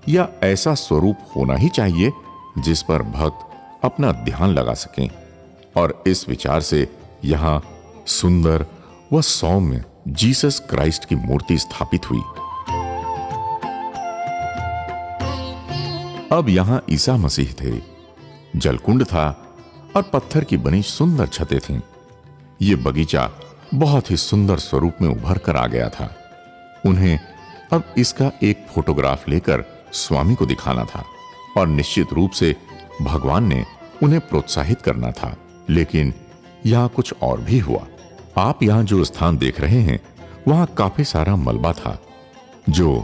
या ऐसा स्वरूप होना ही चाहिए जिस पर भक्त अपना ध्यान लगा सकें, और इस विचार से यहां सुंदर व सौम्य जीसस क्राइस्ट की मूर्ति स्थापित हुई। अब यहां ईसा मसीह थे, जलकुंड था और पत्थर की बनी सुंदर छतें थीं। ये बगीचा बहुत ही सुंदर स्वरूप में उभर कर आ गया था। उन्हें अब इसका एक फोटोग्राफ लेकर स्वामी को दिखाना था, और निश्चित रूप से भगवान ने उन्हें प्रोत्साहित करना था। लेकिन यहां कुछ और भी हुआ। आप यहां जो स्थान देख रहे हैं, वहां काफी सारा मलबा था जो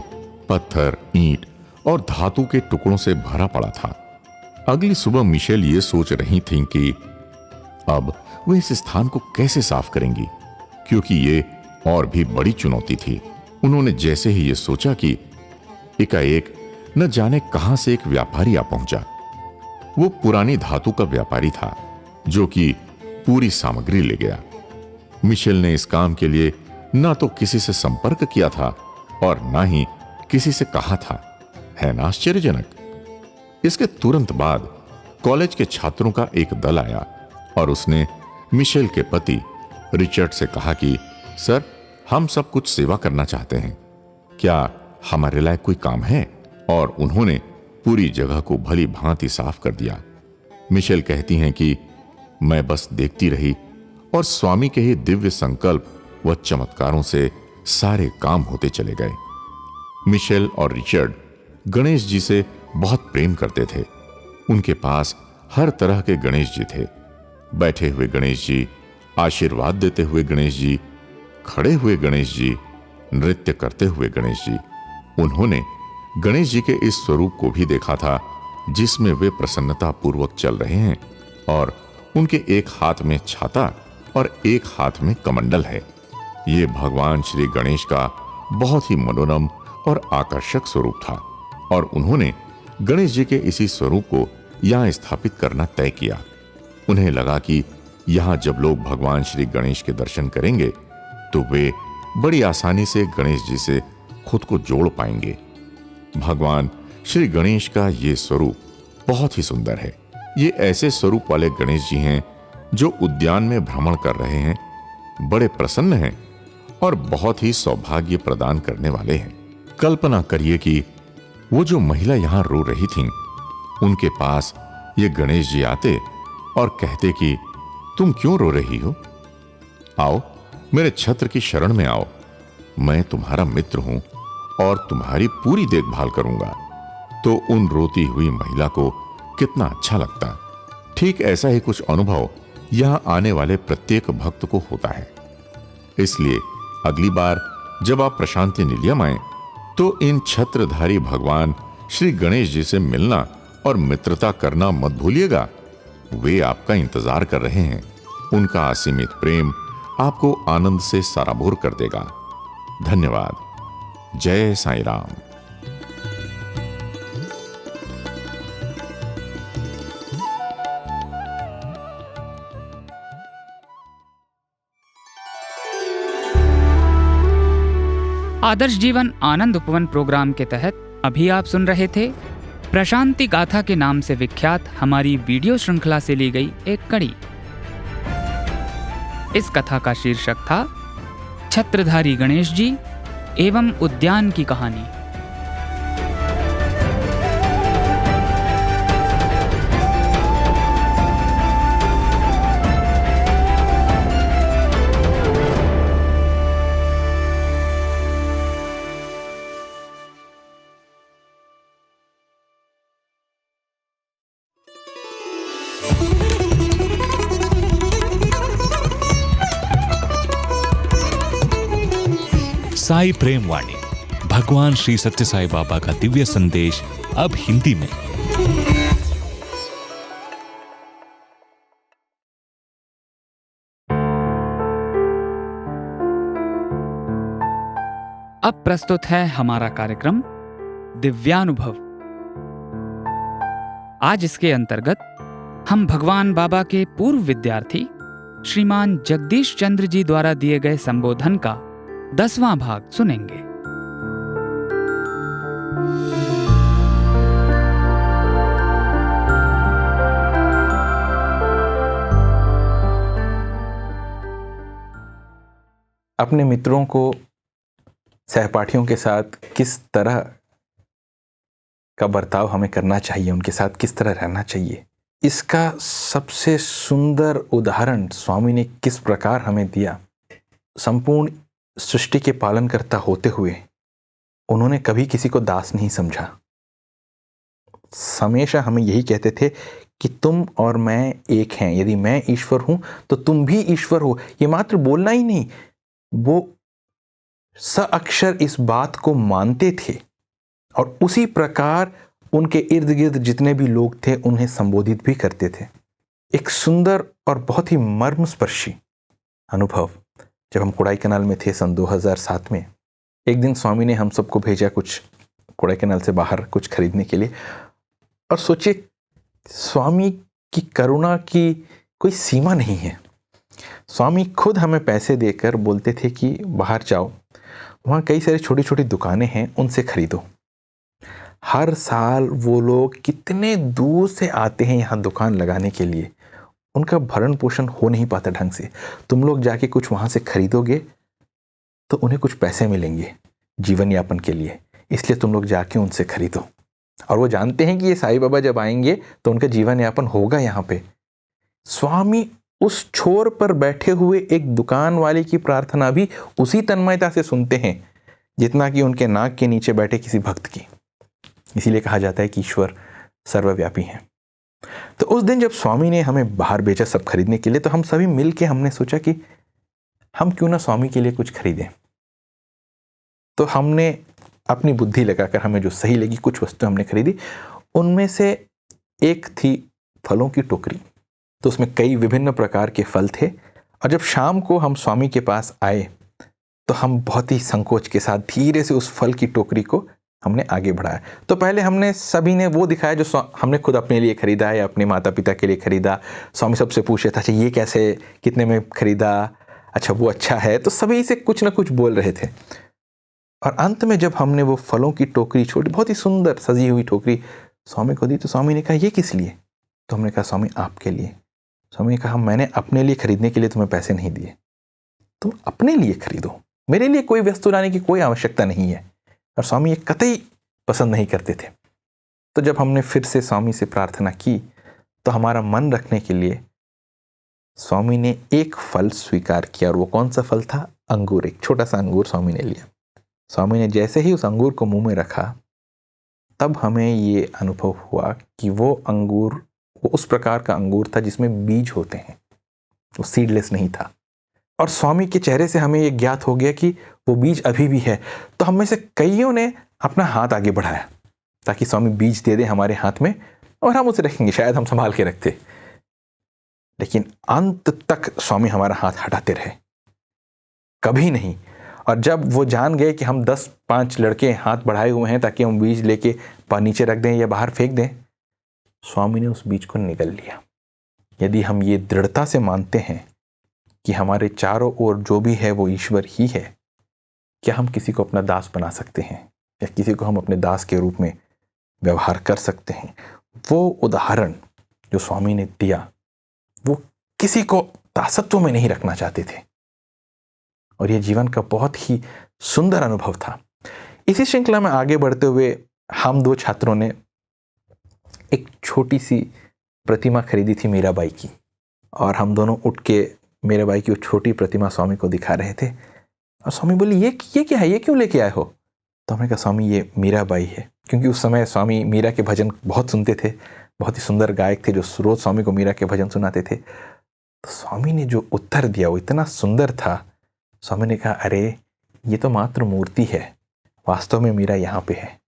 पत्थर, ईंट और धातु के टुकड़ों से भरा पड़ा था। अगली सुबह मिशेल ये सोच रही थीं कि अब वे इस स्थान को कैसे साफ करेंगी, क्योंकि ये और भी बड़ी चुनौती थी। उन्होंने जैसे ही ये सोचा कि एकाएक न जाने कहां से एक व्यापारी आ पहुंचा। वो पुरानी धातु का व्यापारी था जो कि पूरी सामग्री ले गया। मिशेल ने इस काम के लिए ना तो किसी से संपर्क किया था और ना ही किसी से कहा था। है ना आश्चर्यजनक। इसके तुरंत बाद कॉलेज के छात्रों का एक दल आया और उसने मिशेल के पति रिचर्ड से कहा कि सर, हम सब कुछ सेवा करना चाहते हैं, क्या हमारे लायक कोई काम है? और उन्होंने पूरी जगह को भली भांति साफ कर दिया। मिशेल कहती हैं कि मैं बस देखती रही और स्वामी के ही दिव्य संकल्प व चमत्कारों से सारे काम होते चले गए। मिशेल और रिचर्ड गणेश जी से बहुत प्रेम करते थे। उनके पास हर तरह के गणेश जी थे। बैठे हुए गणेश जी, आशीर्वाद देते हुए गणेश जी, खड़े हुए गणेश जी, नृत्य करते हुए गणेश जी। उन्होंने गणेश जी के इस स्वरूप को भी देखा था जिसमें वे प्रसन्नता पूर्वक चल रहे हैं और उनके एक हाथ में छाता और एक हाथ में कमंडल है। ये भगवान श्री गणेश का बहुत ही मनोरम और आकर्षक स्वरूप था और उन्होंने गणेश जी के इसी स्वरूप को यहां स्थापित करना तय किया। उन्हें लगा कि यहां जब लोग भगवान श्री गणेश के दर्शन करेंगे तो वे बड़ी आसानी से गणेश जी से खुद को जोड़ पाएंगे। भगवान श्री गणेश का ये स्वरूप बहुत ही सुंदर है। ये ऐसे स्वरूप वाले गणेश जी हैं जो उद्यान में भ्रमण कर रहे हैं, बड़े प्रसन्न हैं और बहुत ही सौभाग्य प्रदान करने वाले हैं। कल्पना करिए कि वो जो महिला यहां रो रही थीं, उनके पास ये गणेश जी आते और कहते कि तुम क्यों रो रही हो? आओ, मेरे छत्र की शरण में आओ, मैं तुम्हारा मित्र हूं और तुम्हारी पूरी देखभाल करूंगा। तो उन रोती हुई महिला को कितना अच्छा लगता। ठीक ऐसा ही कुछ अनुभव यहां आने वाले प्रत्येक भक्त को होता है। इसलिए अगली बार जब आप प्रशांति निलयम आए तो इन छत्रधारी भगवान श्री गणेश जी से मिलना और मित्रता करना मत भूलिएगा। वे आपका इंतजार कर रहे हैं। उनका असीमित प्रेम आपको आनंद से सराबोर कर देगा। धन्यवाद। जय साईं राम। आदर्श जीवन आनंद उपवन प्रोग्राम के तहत अभी आप सुन रहे थे प्रशांति गाथा के नाम से विख्यात हमारी वीडियो श्रृंखला से ली गई एक कड़ी। इस कथा का शीर्षक था छत्रधारी गणेश जी एवं उद्यान की कहानी। साई प्रेम वाणी, भगवान श्री सत्य साई बाबा का दिव्य संदेश अब हिंदी में। अब प्रस्तुत है हमारा कार्यक्रम दिव्यानुभव। आज इसके अंतर्गत हम भगवान बाबा के पूर्व विद्यार्थी श्रीमान जगदीश चंद्र जी द्वारा दिए गए संबोधन का 10वां भाग सुनेंगे। अपने मित्रों को, सहपाठियों के साथ किस तरह का बर्ताव हमें करना चाहिए, उनके साथ किस तरह रहना चाहिए, इसका सबसे सुंदर उदाहरण स्वामी ने किस प्रकार हमें दिया। संपूर्ण सृष्टि के पालनकर्ता होते हुए उन्होंने कभी किसी को दास नहीं समझा। हमेशा हमें यही कहते थे कि तुम और मैं एक हैं, यदि मैं ईश्वर हूं तो तुम भी ईश्वर हो। ये मात्र बोलना ही नहीं, वो सअक्षर इस बात को मानते थे और उसी प्रकार उनके इर्द गिर्द जितने भी लोग थे उन्हें संबोधित भी करते थे। एक सुंदर और बहुत ही मर्मस्पर्शी अनुभव जब हम कोडाईकनाल में थे सन 2007 में। एक दिन स्वामी ने हम सबको भेजा कुछ कोडाईकनाल से बाहर कुछ खरीदने के लिए, और सोचिए स्वामी की करुणा की कोई सीमा नहीं है। स्वामी खुद हमें पैसे देकर बोलते थे कि बाहर जाओ, वहाँ कई सारी छोटी छोटी दुकानें हैं, उनसे खरीदो। हर साल वो लोग कितने दूर से आते हैं यहाँ दुकान लगाने के लिए, उनका भरण पोषण हो नहीं पाता ढंग से। तुम लोग जाके कुछ वहाँ से खरीदोगे तो उन्हें कुछ पैसे मिलेंगे जीवन यापन के लिए, इसलिए तुम लोग जाके उनसे खरीदो। और वो जानते हैं कि ये साईं बाबा जब आएंगे तो उनका जीवन यापन होगा यहाँ पे। स्वामी उस छोर पर बैठे हुए एक दुकान वाले की प्रार्थना भी उसी तन्मयता से सुनते हैं जितना कि उनके नाक के नीचे बैठे किसी भक्त की। इसीलिए कहा जाता है कि ईश्वर सर्वव्यापी है। तो उस दिन जब स्वामी ने हमें बाहर भेजा सब खरीदने के लिए, तो हम सभी मिल के हमने सोचा कि हम क्यों ना स्वामी के लिए कुछ खरीदें। तो हमने अपनी बुद्धि लगाकर हमें जो सही लगी कुछ वस्तु हमने खरीदी। उनमें से एक थी फलों की टोकरी। तो उसमें कई विभिन्न प्रकार के फल थे, और जब शाम को हम स्वामी के पास आए तो हम बहुत ही संकोच के साथ धीरे से उस फल की टोकरी को हमने आगे बढ़ाया। तो पहले हमने सभी ने वो दिखाया जो हमने खुद अपने लिए खरीदा या अपने माता पिता के लिए खरीदा। स्वामी सबसे पूछे था, अच्छा ये कैसे, कितने में खरीदा, अच्छा वो अच्छा है। तो सभी से कुछ ना कुछ बोल रहे थे, और अंत में जब हमने वो फलों की टोकरी छोटी, बहुत ही सुंदर सजी हुई टोकरी स्वामी को दी, तो स्वामी ने कहा ये किस लिए? तो हमने कहा स्वामी आपके लिए। स्वामी ने कहा मैंने अपने लिए खरीदने के लिए तुम्हें पैसे नहीं दिए, तुम अपने लिए खरीदो, मेरे लिए कोई वस्तु लाने की कोई आवश्यकता नहीं है। और स्वामी ये कतई पसंद नहीं करते थे। तो जब हमने फिर से स्वामी से प्रार्थना की तो हमारा मन रखने के लिए स्वामी ने एक फल स्वीकार किया, और वो कौन सा फल था? अंगूर। एक छोटा सा अंगूर स्वामी ने लिया। स्वामी ने जैसे ही उस अंगूर को मुंह में रखा, तब हमें ये अनुभव हुआ कि वो अंगूर, वो उस प्रकार का अंगूर था जिसमें बीज होते हैं, वो सीडलेस नहीं था। और स्वामी के चेहरे से हमें ये ज्ञात हो गया कि वो बीज अभी भी है। तो हम में से कईयों ने अपना हाथ आगे बढ़ाया ताकि स्वामी बीज दे दे हमारे हाथ में, और हम उसे रखेंगे, शायद हम संभाल के रखते। लेकिन अंत तक स्वामी हमारा हाथ हटाते रहे, कभी नहीं। और जब वो जान गए कि हम 10-5 लड़के हाथ बढ़ाए हुए हैं ताकि हम बीज लेके नीचे रख दें या बाहर फेंक दें, स्वामी ने उस बीज को निगल लिया। यदि हम ये दृढ़ता से मानते हैं कि हमारे चारों ओर जो भी है वो ईश्वर ही है, क्या हम किसी को अपना दास बना सकते हैं या किसी को हम अपने दास के रूप में व्यवहार कर सकते हैं? वो उदाहरण जो स्वामी ने दिया, वो किसी को दासत्व में नहीं रखना चाहते थे, और ये जीवन का बहुत ही सुंदर अनुभव था। इसी श्रृंखला में आगे बढ़ते हुए हम 2 छात्रों ने एक छोटी सी प्रतिमा खरीदी थी मीराबाई की, और हम दोनों उठ के मीराबाई की वो छोटी प्रतिमा स्वामी को दिखा रहे थे। और स्वामी बोले ये क्या है, ये क्यों लेके आए हो? तो हमने कहा स्वामी ये मीराबाई है, क्योंकि उस समय स्वामी मीरा के भजन बहुत सुनते थे, बहुत ही सुंदर गायक थे जो रोज स्वामी को मीरा के भजन सुनाते थे। तो स्वामी ने जो उत्तर दिया वो इतना सुंदर था। स्वामी ने कहा अरे ये तो मात्र मूर्ति है, वास्तव में मीरा यहाँ पे है,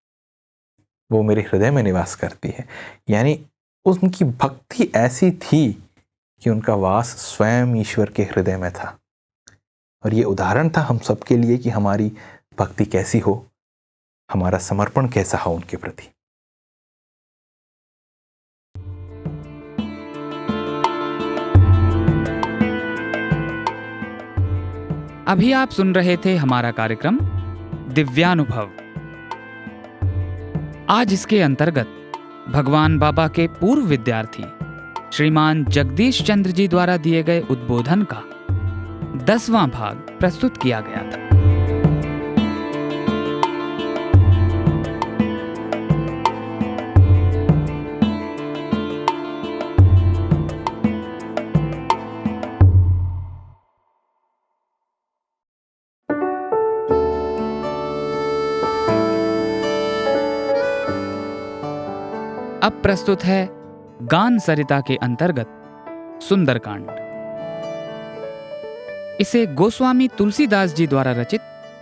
वो मेरे हृदय में निवास करती है। यानी उनकी भक्ति ऐसी थी कि उनका वास स्वयं ईश्वर के हृदय में था। और ये उदाहरण था हम सबके लिए कि हमारी भक्ति कैसी हो, हमारा समर्पण कैसा हो उनके प्रति। अभी आप सुन रहे थे हमारा कार्यक्रम दिव्यानुभव। आज इसके अंतर्गत भगवान बाबा के पूर्व विद्यार्थी श्रीमान जगदीश चंद्र जी द्वारा दिए गए उद्बोधन का 10वां भाग प्रस्तुत किया गया था। अब प्रस्तुत है गान सरिता के अंतर्गत सुंदरकांड। इसे गोस्वामी तुलसीदास जी द्वारा रचित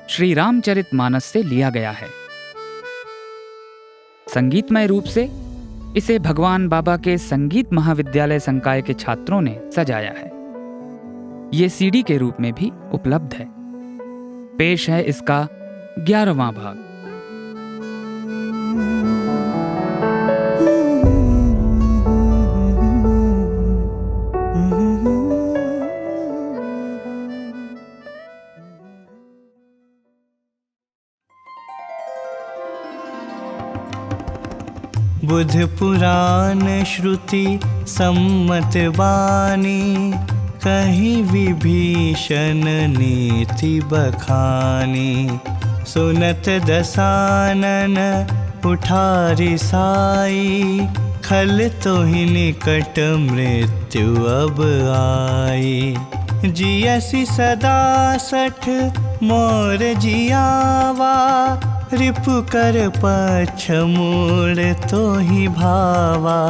श्री रामचरितमानस से लिया गया है। संगीतमय रूप से इसे भगवान बाबा के संगीत महाविद्यालय संकाय के छात्रों ने सजाया है। ये सीडी के रूप में भी उपलब्ध है। पेश है इसका 11वां भाग। बुध पुराण श्रुति सम्मत बानी, कहीं विभीषण नीति बखानी। सुनत दसानन उठारी साई, खल तो ही निकट मृत्यु अब आई। जियसी सदा 60 मोर जियावा, रिपु कर पछ मूड़ तो ही भावा।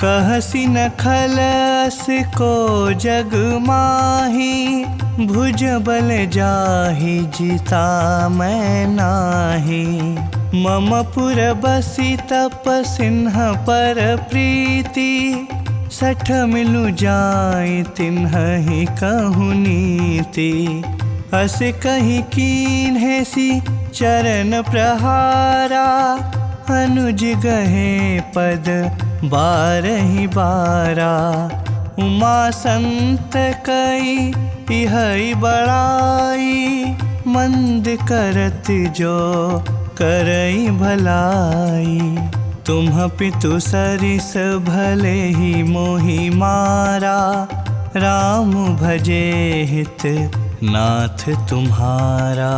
कहसी न खलस को जग माही, भुज बल जाहि जिता मैं नाही। मम पुर बसी तप सिंह पर प्रीति, 60 मिलु जाय तिन्हि कहु नीति। अस कही कीन्हे सी चरण प्रहारा, अनुज गहे पद 12 उमा संत कई इहई बड़ाई, मंद करत जो करई भलाई। तुम पितु सरिस भले ही मोहि मारा, राम भजे हित नाथ तुम्हारा।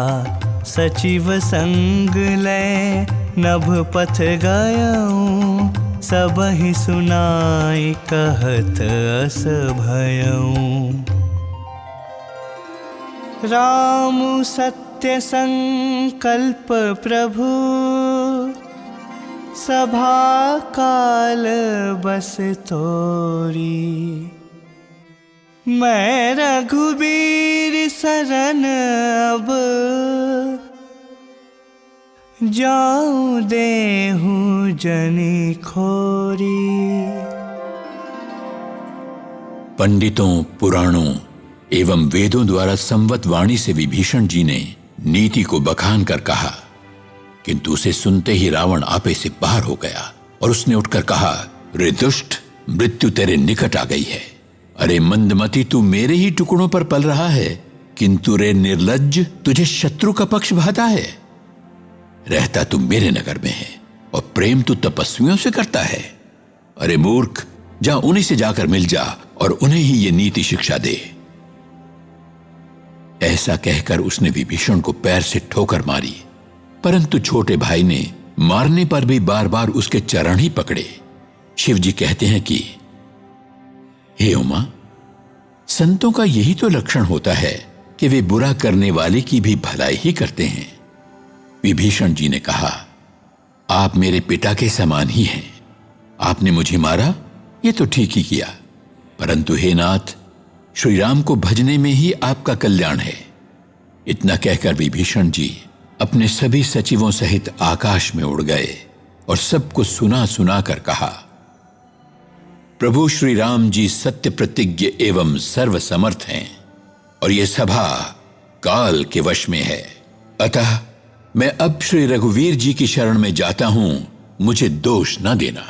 सचिव संग ले नभ पथ गयऊँ, सबहि सुनाई कहत अस भयऊँ। राम सत्य संकल्प प्रभु, सभा काल बस तोरी। मैं रघुबीर शरण अब, जाऊं देहूं जनि खोरी। पंडितों, पुराणों एवं वेदों द्वारा संवत वाणी से विभीषण जी ने नीति को बखान कर कहा, किंतु उसे सुनते ही रावण आपे से बाहर हो गया और उसने उठकर कहा, रे दुष्ट, मृत्यु तेरे निकट आ गई है। अरे मंदमती, तू मेरे ही टुकड़ों पर पल रहा है, किंतु रे निर्लज्ज, तुझे शत्रु का पक्ष भाता है। रहता तू मेरे नगर में है और प्रेम तू तपस्वियों से करता है। अरे मूर्ख, जा उन्हीं से जाकर मिल जा और उन्हें ही ये नीति शिक्षा दे। ऐसा कहकर उसने विभीषण को पैर से ठोकर मारी, परंतु छोटे भाई ने मारने पर भी बार बार उसके चरण ही पकड़े। शिव जी कहते हैं कि हे उमा, संतों का यही तो लक्षण होता है कि वे बुरा करने वाले की भी भलाई ही करते हैं। विभीषण जी ने कहा, आप मेरे पिता के समान ही हैं। आपने मुझे मारा, ये तो ठीक ही किया, परंतु हे नाथ, श्री राम को भजने में ही आपका कल्याण है। इतना कहकर विभीषण जी अपने सभी सचिवों सहित आकाश में उड़ गए और सबको सुना सुना कर कहा, प्रभु श्री राम जी सत्य प्रतिज्ञ एवं सर्व समर्थ हैं और ये सभा काल के वश में है। अतः मैं अब श्री रघुवीर जी की शरण में जाता हूं, मुझे दोष न देना।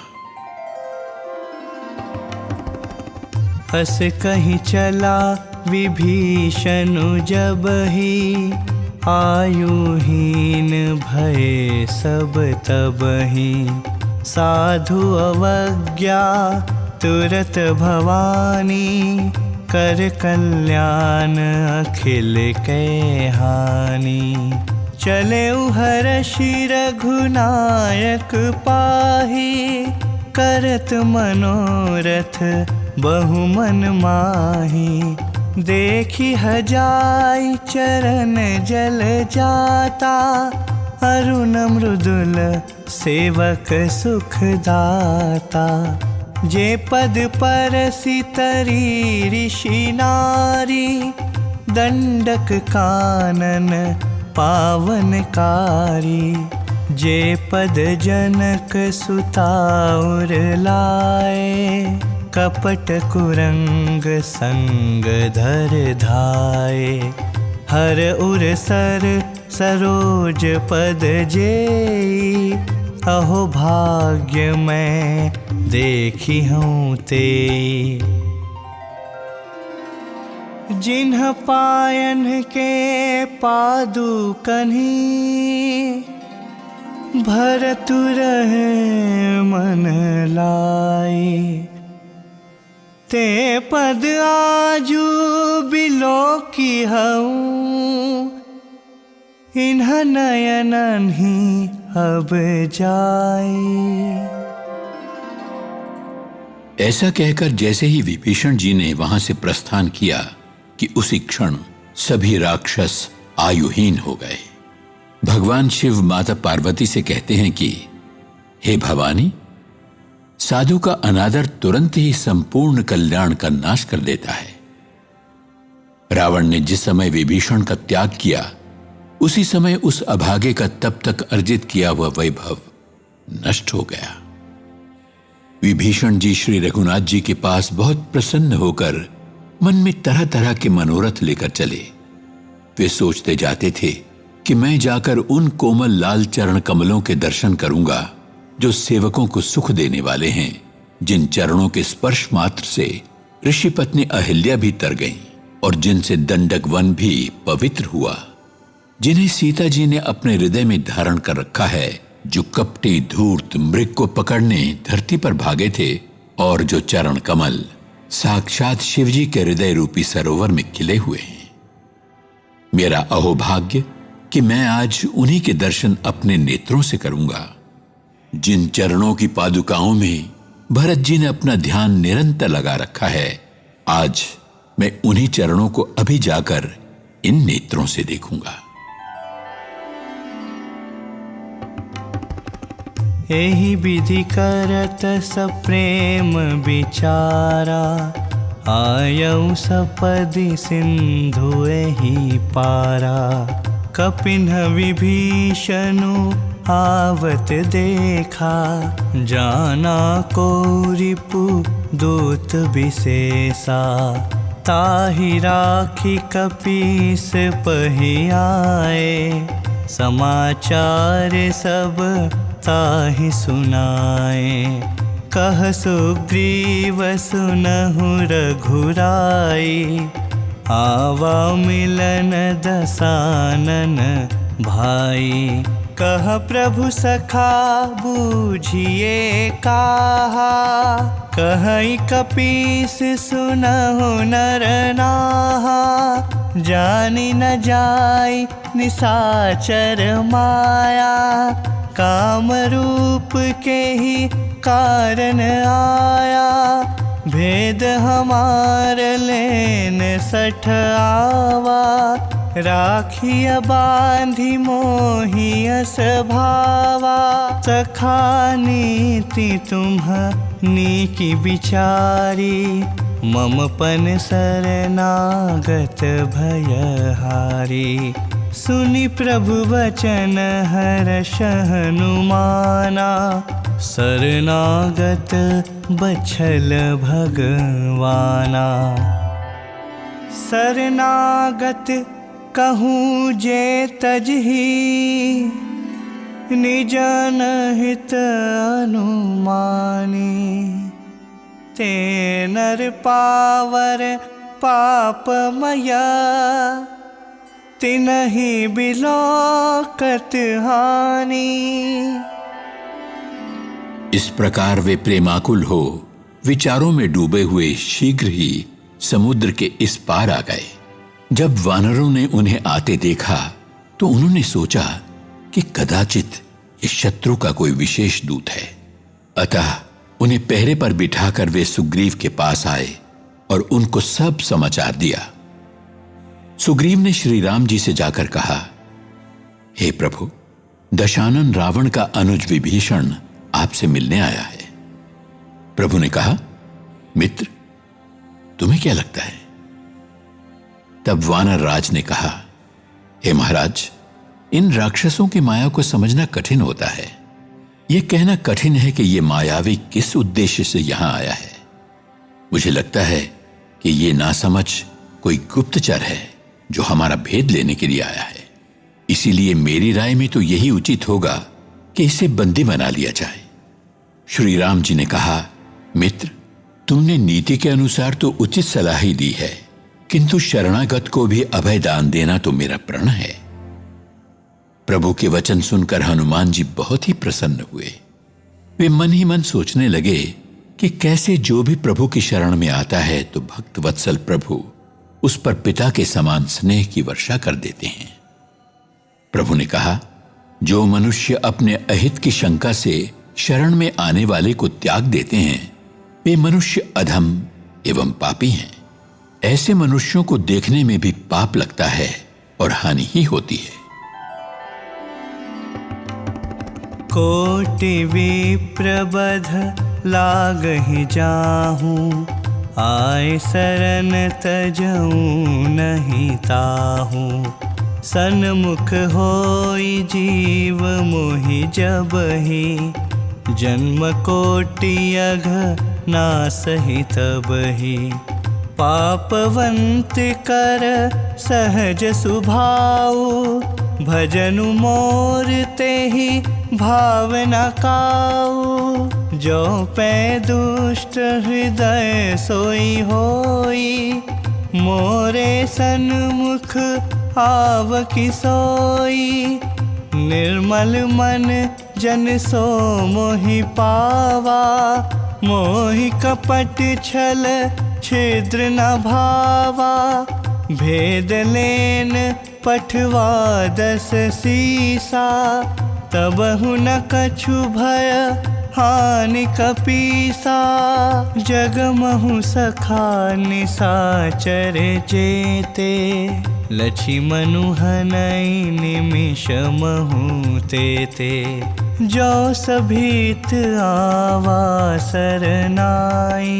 अस कहीं चला विभीषणु जब ही, आयुहीन भय सब तब ही। साधु अवज्ञा तुरत भवानी, कर कल्याण अखिल के हानि। चले हर्षि रघुनायक पाही, करत मनोरथ बहुमन माही। देखी हजाई चरण जल जाता, अरुण मृदुल सेवक सुख दाता। जे पद परसि तरी ऋषि नारी, दंडक कानन पावनकारी। जे पद जनक सुताउर लाए, कपट कुरंग संग धर धाए। हर उर सर सरोज पद जेई, अहो भाग्य मैं देखी हूँ ते। जिन्ह पायन के पादु कन्ही, भरतु रहे मन लाई। ते पद आजू बिलो की हूँ, इन्ह नयनन ही अब जाए। ऐसा कहकर जैसे ही विभीषण जी ने वहां से प्रस्थान किया कि उसी क्षण सभी राक्षस आयुहीन हो गए। भगवान शिव माता पार्वती से कहते हैं कि हे भवानी, साधु का अनादर तुरंत ही संपूर्ण कल्याण का नाश कर देता है। रावण ने जिस समय विभीषण का त्याग किया, उसी समय उस अभागे का तब तक अर्जित किया हुआ वैभव नष्ट हो गया। विभीषण जी श्री रघुनाथ जी के पास बहुत प्रसन्न होकर मन में तरह तरह के मनोरथ लेकर चले। वे सोचते जाते थे कि मैं जाकर उन कोमल लाल चरण कमलों के दर्शन करूंगा जो सेवकों को सुख देने वाले हैं, जिन चरणों के स्पर्श मात्र से ऋषि पत्नी अहिल्या भी तर गईं और जिनसे दंडक वन भी पवित्र हुआ, जिन्हें सीता जी ने अपने हृदय में धारण कर रखा है, जो कपटी धूर्त मृग को पकड़ने धरती पर भागे थे और जो चरण कमल साक्षात शिवजी के हृदय रूपी सरोवर में खिले हुए हैं। मेरा अहोभाग्य कि मैं आज उन्हीं के दर्शन अपने नेत्रों से करूंगा। जिन चरणों की पादुकाओं में भरत जी ने अपना ध्यान निरंतर लगा रखा है, आज मैं उन्हीं चरणों को अभी जाकर इन नेत्रों से देखूंगा। एहि विधि करत सप्रेम विचारा, आयऊ सपदि सिंधु एहि पारा। कपिन्ह विभीषणु आवत देखा, जाना को रिपु दूत विशेषा। ताहि राखी कपीस पहियाए, समाचार सब ताहि सुनाए। कह सुग्रीव सुनहु रघुराई, आवा मिलन दसानन भाई। कह प्रभु सखा बूझिए काहा, कहई कपीस सुनहु नर नाहा। जानी न जाई निसाचर माया, काम रूप के ही कारण आया। भेद हमार लेन सठ आवा, राखिया बांधी मोहियस भावा। सखा नीति तुम्हनी की विचारी, ममपन शरणागत भयहारी। सुनि प्रभु वचन हर्ष हनुमाना, शरणागत बछल भगवाना। शरणागत कहूँ जे तजही, निजन हित अनुमानी। ते नर पावर पापमया, तिनहि बिलोकत हानि। इस प्रकार वे प्रेमाकुल हो विचारों में डूबे हुए शीघ्र ही समुद्र के इस पार आ गए। जब वानरों ने उन्हें आते देखा तो उन्होंने सोचा कि कदाचित इस शत्रु का कोई विशेष दूत है। अतः उन्हें पहरे पर बिठाकर वे सुग्रीव के पास आए और उनको सब समाचार दिया। सुग्रीव ने श्री राम जी से जाकर कहा, हे प्रभु, दशानन रावण का अनुज विभीषण आपसे मिलने आया है। प्रभु ने कहा, मित्र, तुम्हें क्या लगता है? तब वानर राज ने कहा, हे महाराज, इन राक्षसों की माया को समझना कठिन होता है। यह कहना कठिन है कि यह मायावी किस उद्देश्य से यहां आया है। मुझे लगता है कि यह नासमझ कोई गुप्तचर है जो हमारा भेद लेने के लिए आया है। इसीलिए मेरी राय में तो यही उचित होगा कि इसे बंदी बना लिया जाए। श्री राम जी ने कहा, मित्र, तुमने नीति के अनुसार तो उचित सलाह ही दी है, किंतु शरणागत को भी अभय दान देना तो मेरा प्रण है। प्रभु के वचन सुनकर हनुमान जी बहुत ही प्रसन्न हुए। वे मन ही मन सोचने लगे कि कैसे जो भी प्रभु की शरण में आता है तो भक्त वत्सल प्रभु उस पर पिता के समान स्नेह की वर्षा कर देते हैं। प्रभु ने कहा, जो मनुष्य अपने अहित की शंका से शरण में आने वाले को त्याग देते हैं वे मनुष्य अधम एवं पापी हैं। ऐसे मनुष्यों को देखने में भी पाप लगता है और हानि ही होती है। कोटि विप्रबध लागहि जाहूं, आए शरण तजऊं नहीं ताहूं। सन्मुख होई जीव मोहि जबहि, जन्म कोटि अघ नासहि तबहि। पापवंत कर सहज सुभाऊ, भजनु मोर तेहि भावना काऊ। जो पै दुष्ट हृदय सोई होई, मोरे सन्मुख आव की सोई। निर्मल मन जन सो मोहि पावा, मोहि कपट छल छिद्र न भावा। भेद लेन पठवा 10 सीसा, तबहु न कछु भय हानि कपीसा। जगमहु सखा निसाचर जेते, लक्ष्मनु हनई निमिष महु तेते। जो सभीत आवा सरनाई,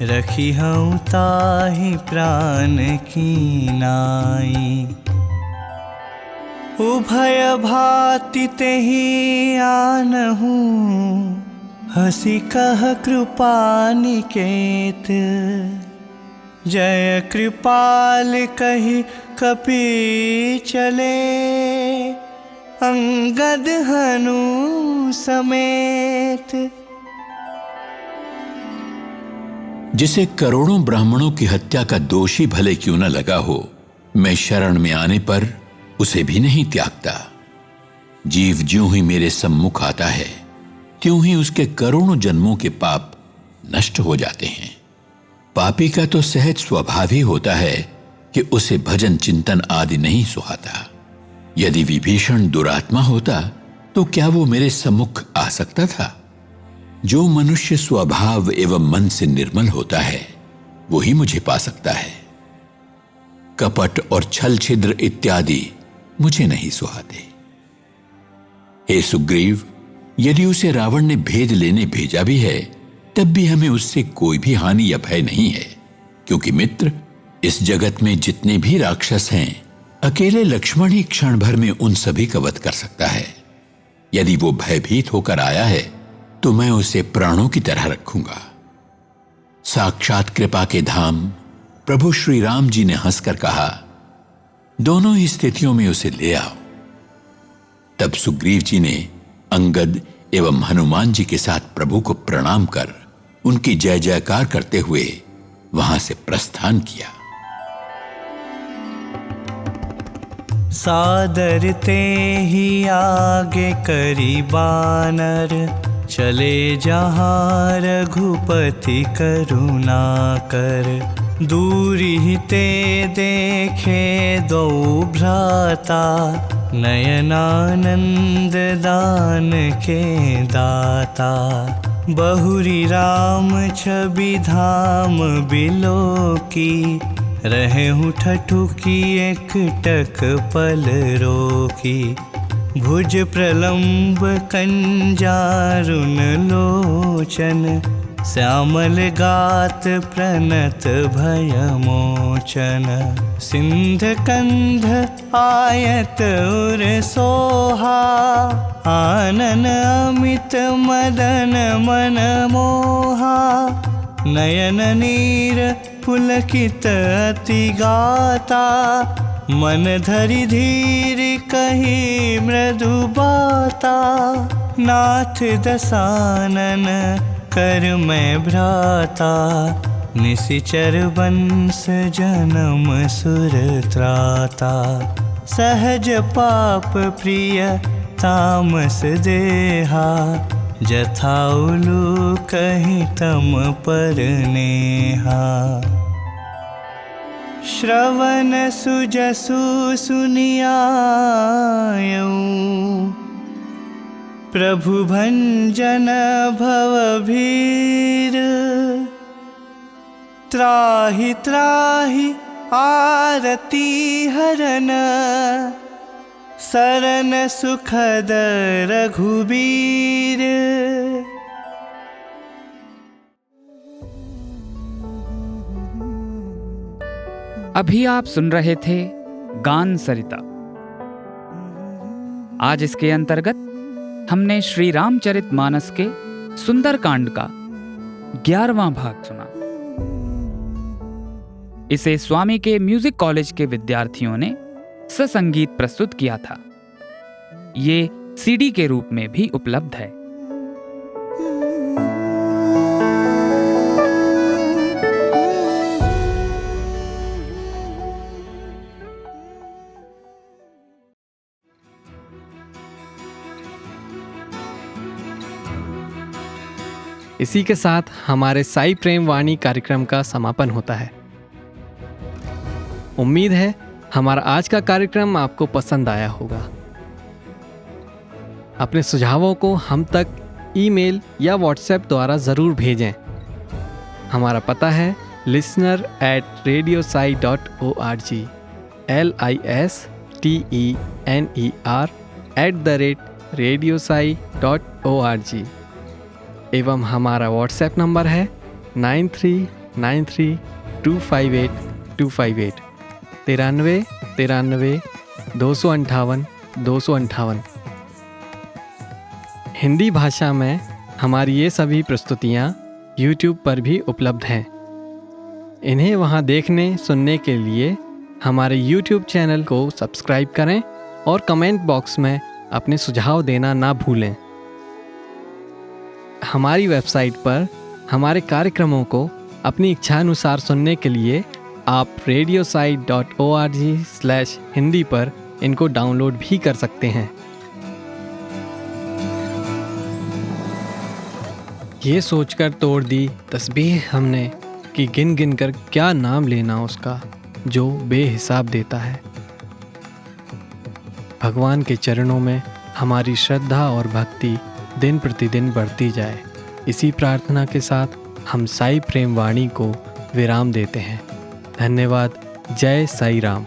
रखी हूँ ताहि प्राण की नाई। उभय भाति तेहि आनहूँ, हसी कह कृपा निकेत। जय कृपाल कही कपि चले, अंगद हनु समेत। जिसे करोड़ों ब्राह्मणों की हत्या का दोषी भले क्यों न लगा हो, मैं शरण में आने पर उसे भी नहीं त्यागता। जीव ज्यों ही मेरे सम्मुख आता है त्यों ही उसके करोड़ों जन्मों के पाप नष्ट हो जाते हैं। पापी का तो सहज स्वभाव ही होता है कि उसे भजन चिंतन आदि नहीं सुहाता। यदि विभीषण दुरात्मा होता तो क्या वो मेरे सम्मुख आ सकता था? जो मनुष्य स्वभाव एवं मन से निर्मल होता है वही मुझे पा सकता है। कपट और छल छिद्र इत्यादि मुझे नहीं सुहाते। हे सुग्रीव, यदि उसे रावण ने भेद लेने भेजा भी है तब भी हमें उससे कोई भी हानि या भय नहीं है, क्योंकि मित्र, इस जगत में जितने भी राक्षस हैं अकेले लक्ष्मण ही क्षण भर में उन सभी का वध कर सकता है। यदि वो भयभीत होकर आया है तो मैं उसे प्राणों की तरह रखूंगा। साक्षात कृपा के धाम प्रभु श्री राम जी ने हंसकर कहा, दोनों ही स्थितियों में उसे ले आओ। तब सुग्रीव जी ने अंगद एवं हनुमान जी के साथ प्रभु को प्रणाम कर उनकी जय जयकार करते हुए वहां से प्रस्थान किया। सादर ते ही आगे करी बानर, चले जहाँ रघुपति करुणा कर। दूरी ते देखे दो भ्राता, नयनानंद दान के दाता। बहुरी राम छवि धाम बिलो की, रहूं ठठुकी एक टक पल रोकी। भुज प्रलंब कंजारुन लोचन, श्यामल गात प्रणत भय मोचन, सिंध कंध आयत उर सोहा, आनन अमित मदन मन मोहा, नयन नीर पुलकित अति गाता, मन धरि धीर कही मृदु बाता, नाथ दसानन कर मैं भ्राता, निशिचर वंश जन्म सुर त्राता, सहज पाप प्रिय तामस देहा, जथा उलू कहीं तम पर नेहा। श्रवण सुजसु सुनियायऊ, प्रभु भंजन भव भीर, त्राहि त्राहि आरती हरन, शरण सुखद रघुबीर। अभी आप सुन रहे थे गान सरिता। आज इसके अंतर्गत हमने श्री रामचरितमानस के सुंदरकांड का 11वां भाग सुना। इसे स्वामी के म्यूजिक कॉलेज के विद्यार्थियों ने ससंगीत प्रस्तुत किया था। ये सीडी के रूप में भी उपलब्ध है। इसी के साथ हमारे साई प्रेम वाणी कार्यक्रम का समापन होता है। उम्मीद है हमारा आज का कार्यक्रम आपको पसंद आया होगा। अपने सुझावों को हम तक ईमेल या व्हाट्सएप द्वारा ज़रूर भेजें। हमारा पता है listener@radiosai.org, listener@radiosai.org। एवं हमारा व्हाट्सएप नंबर है 9393258258 93 93 258 258। हिंदी भाषा में हमारी ये सभी प्रस्तुतियाँ YouTube पर भी उपलब्ध हैं। इन्हें वहाँ देखने सुनने के लिए हमारे YouTube चैनल को सब्सक्राइब करें और कमेंट बॉक्स में अपने सुझाव देना ना भूलें। हमारी वेबसाइट पर हमारे कार्यक्रमों को अपनी इच्छानुसार सुनने के लिए आप radiosai.org/hindi पर इनको डाउनलोड भी कर सकते हैं। ये सोचकर तोड़ दी तस्बीह हमने कि गिन गिन कर क्या नाम लेना उसका जो बेहिसाब देता है। भगवान के चरणों में हमारी श्रद्धा और भक्ति दिन प्रतिदिन बढ़ती जाए, इसी प्रार्थना के साथ हम साई प्रेम वाणी को विराम देते हैं। धन्यवाद। जय साई राम।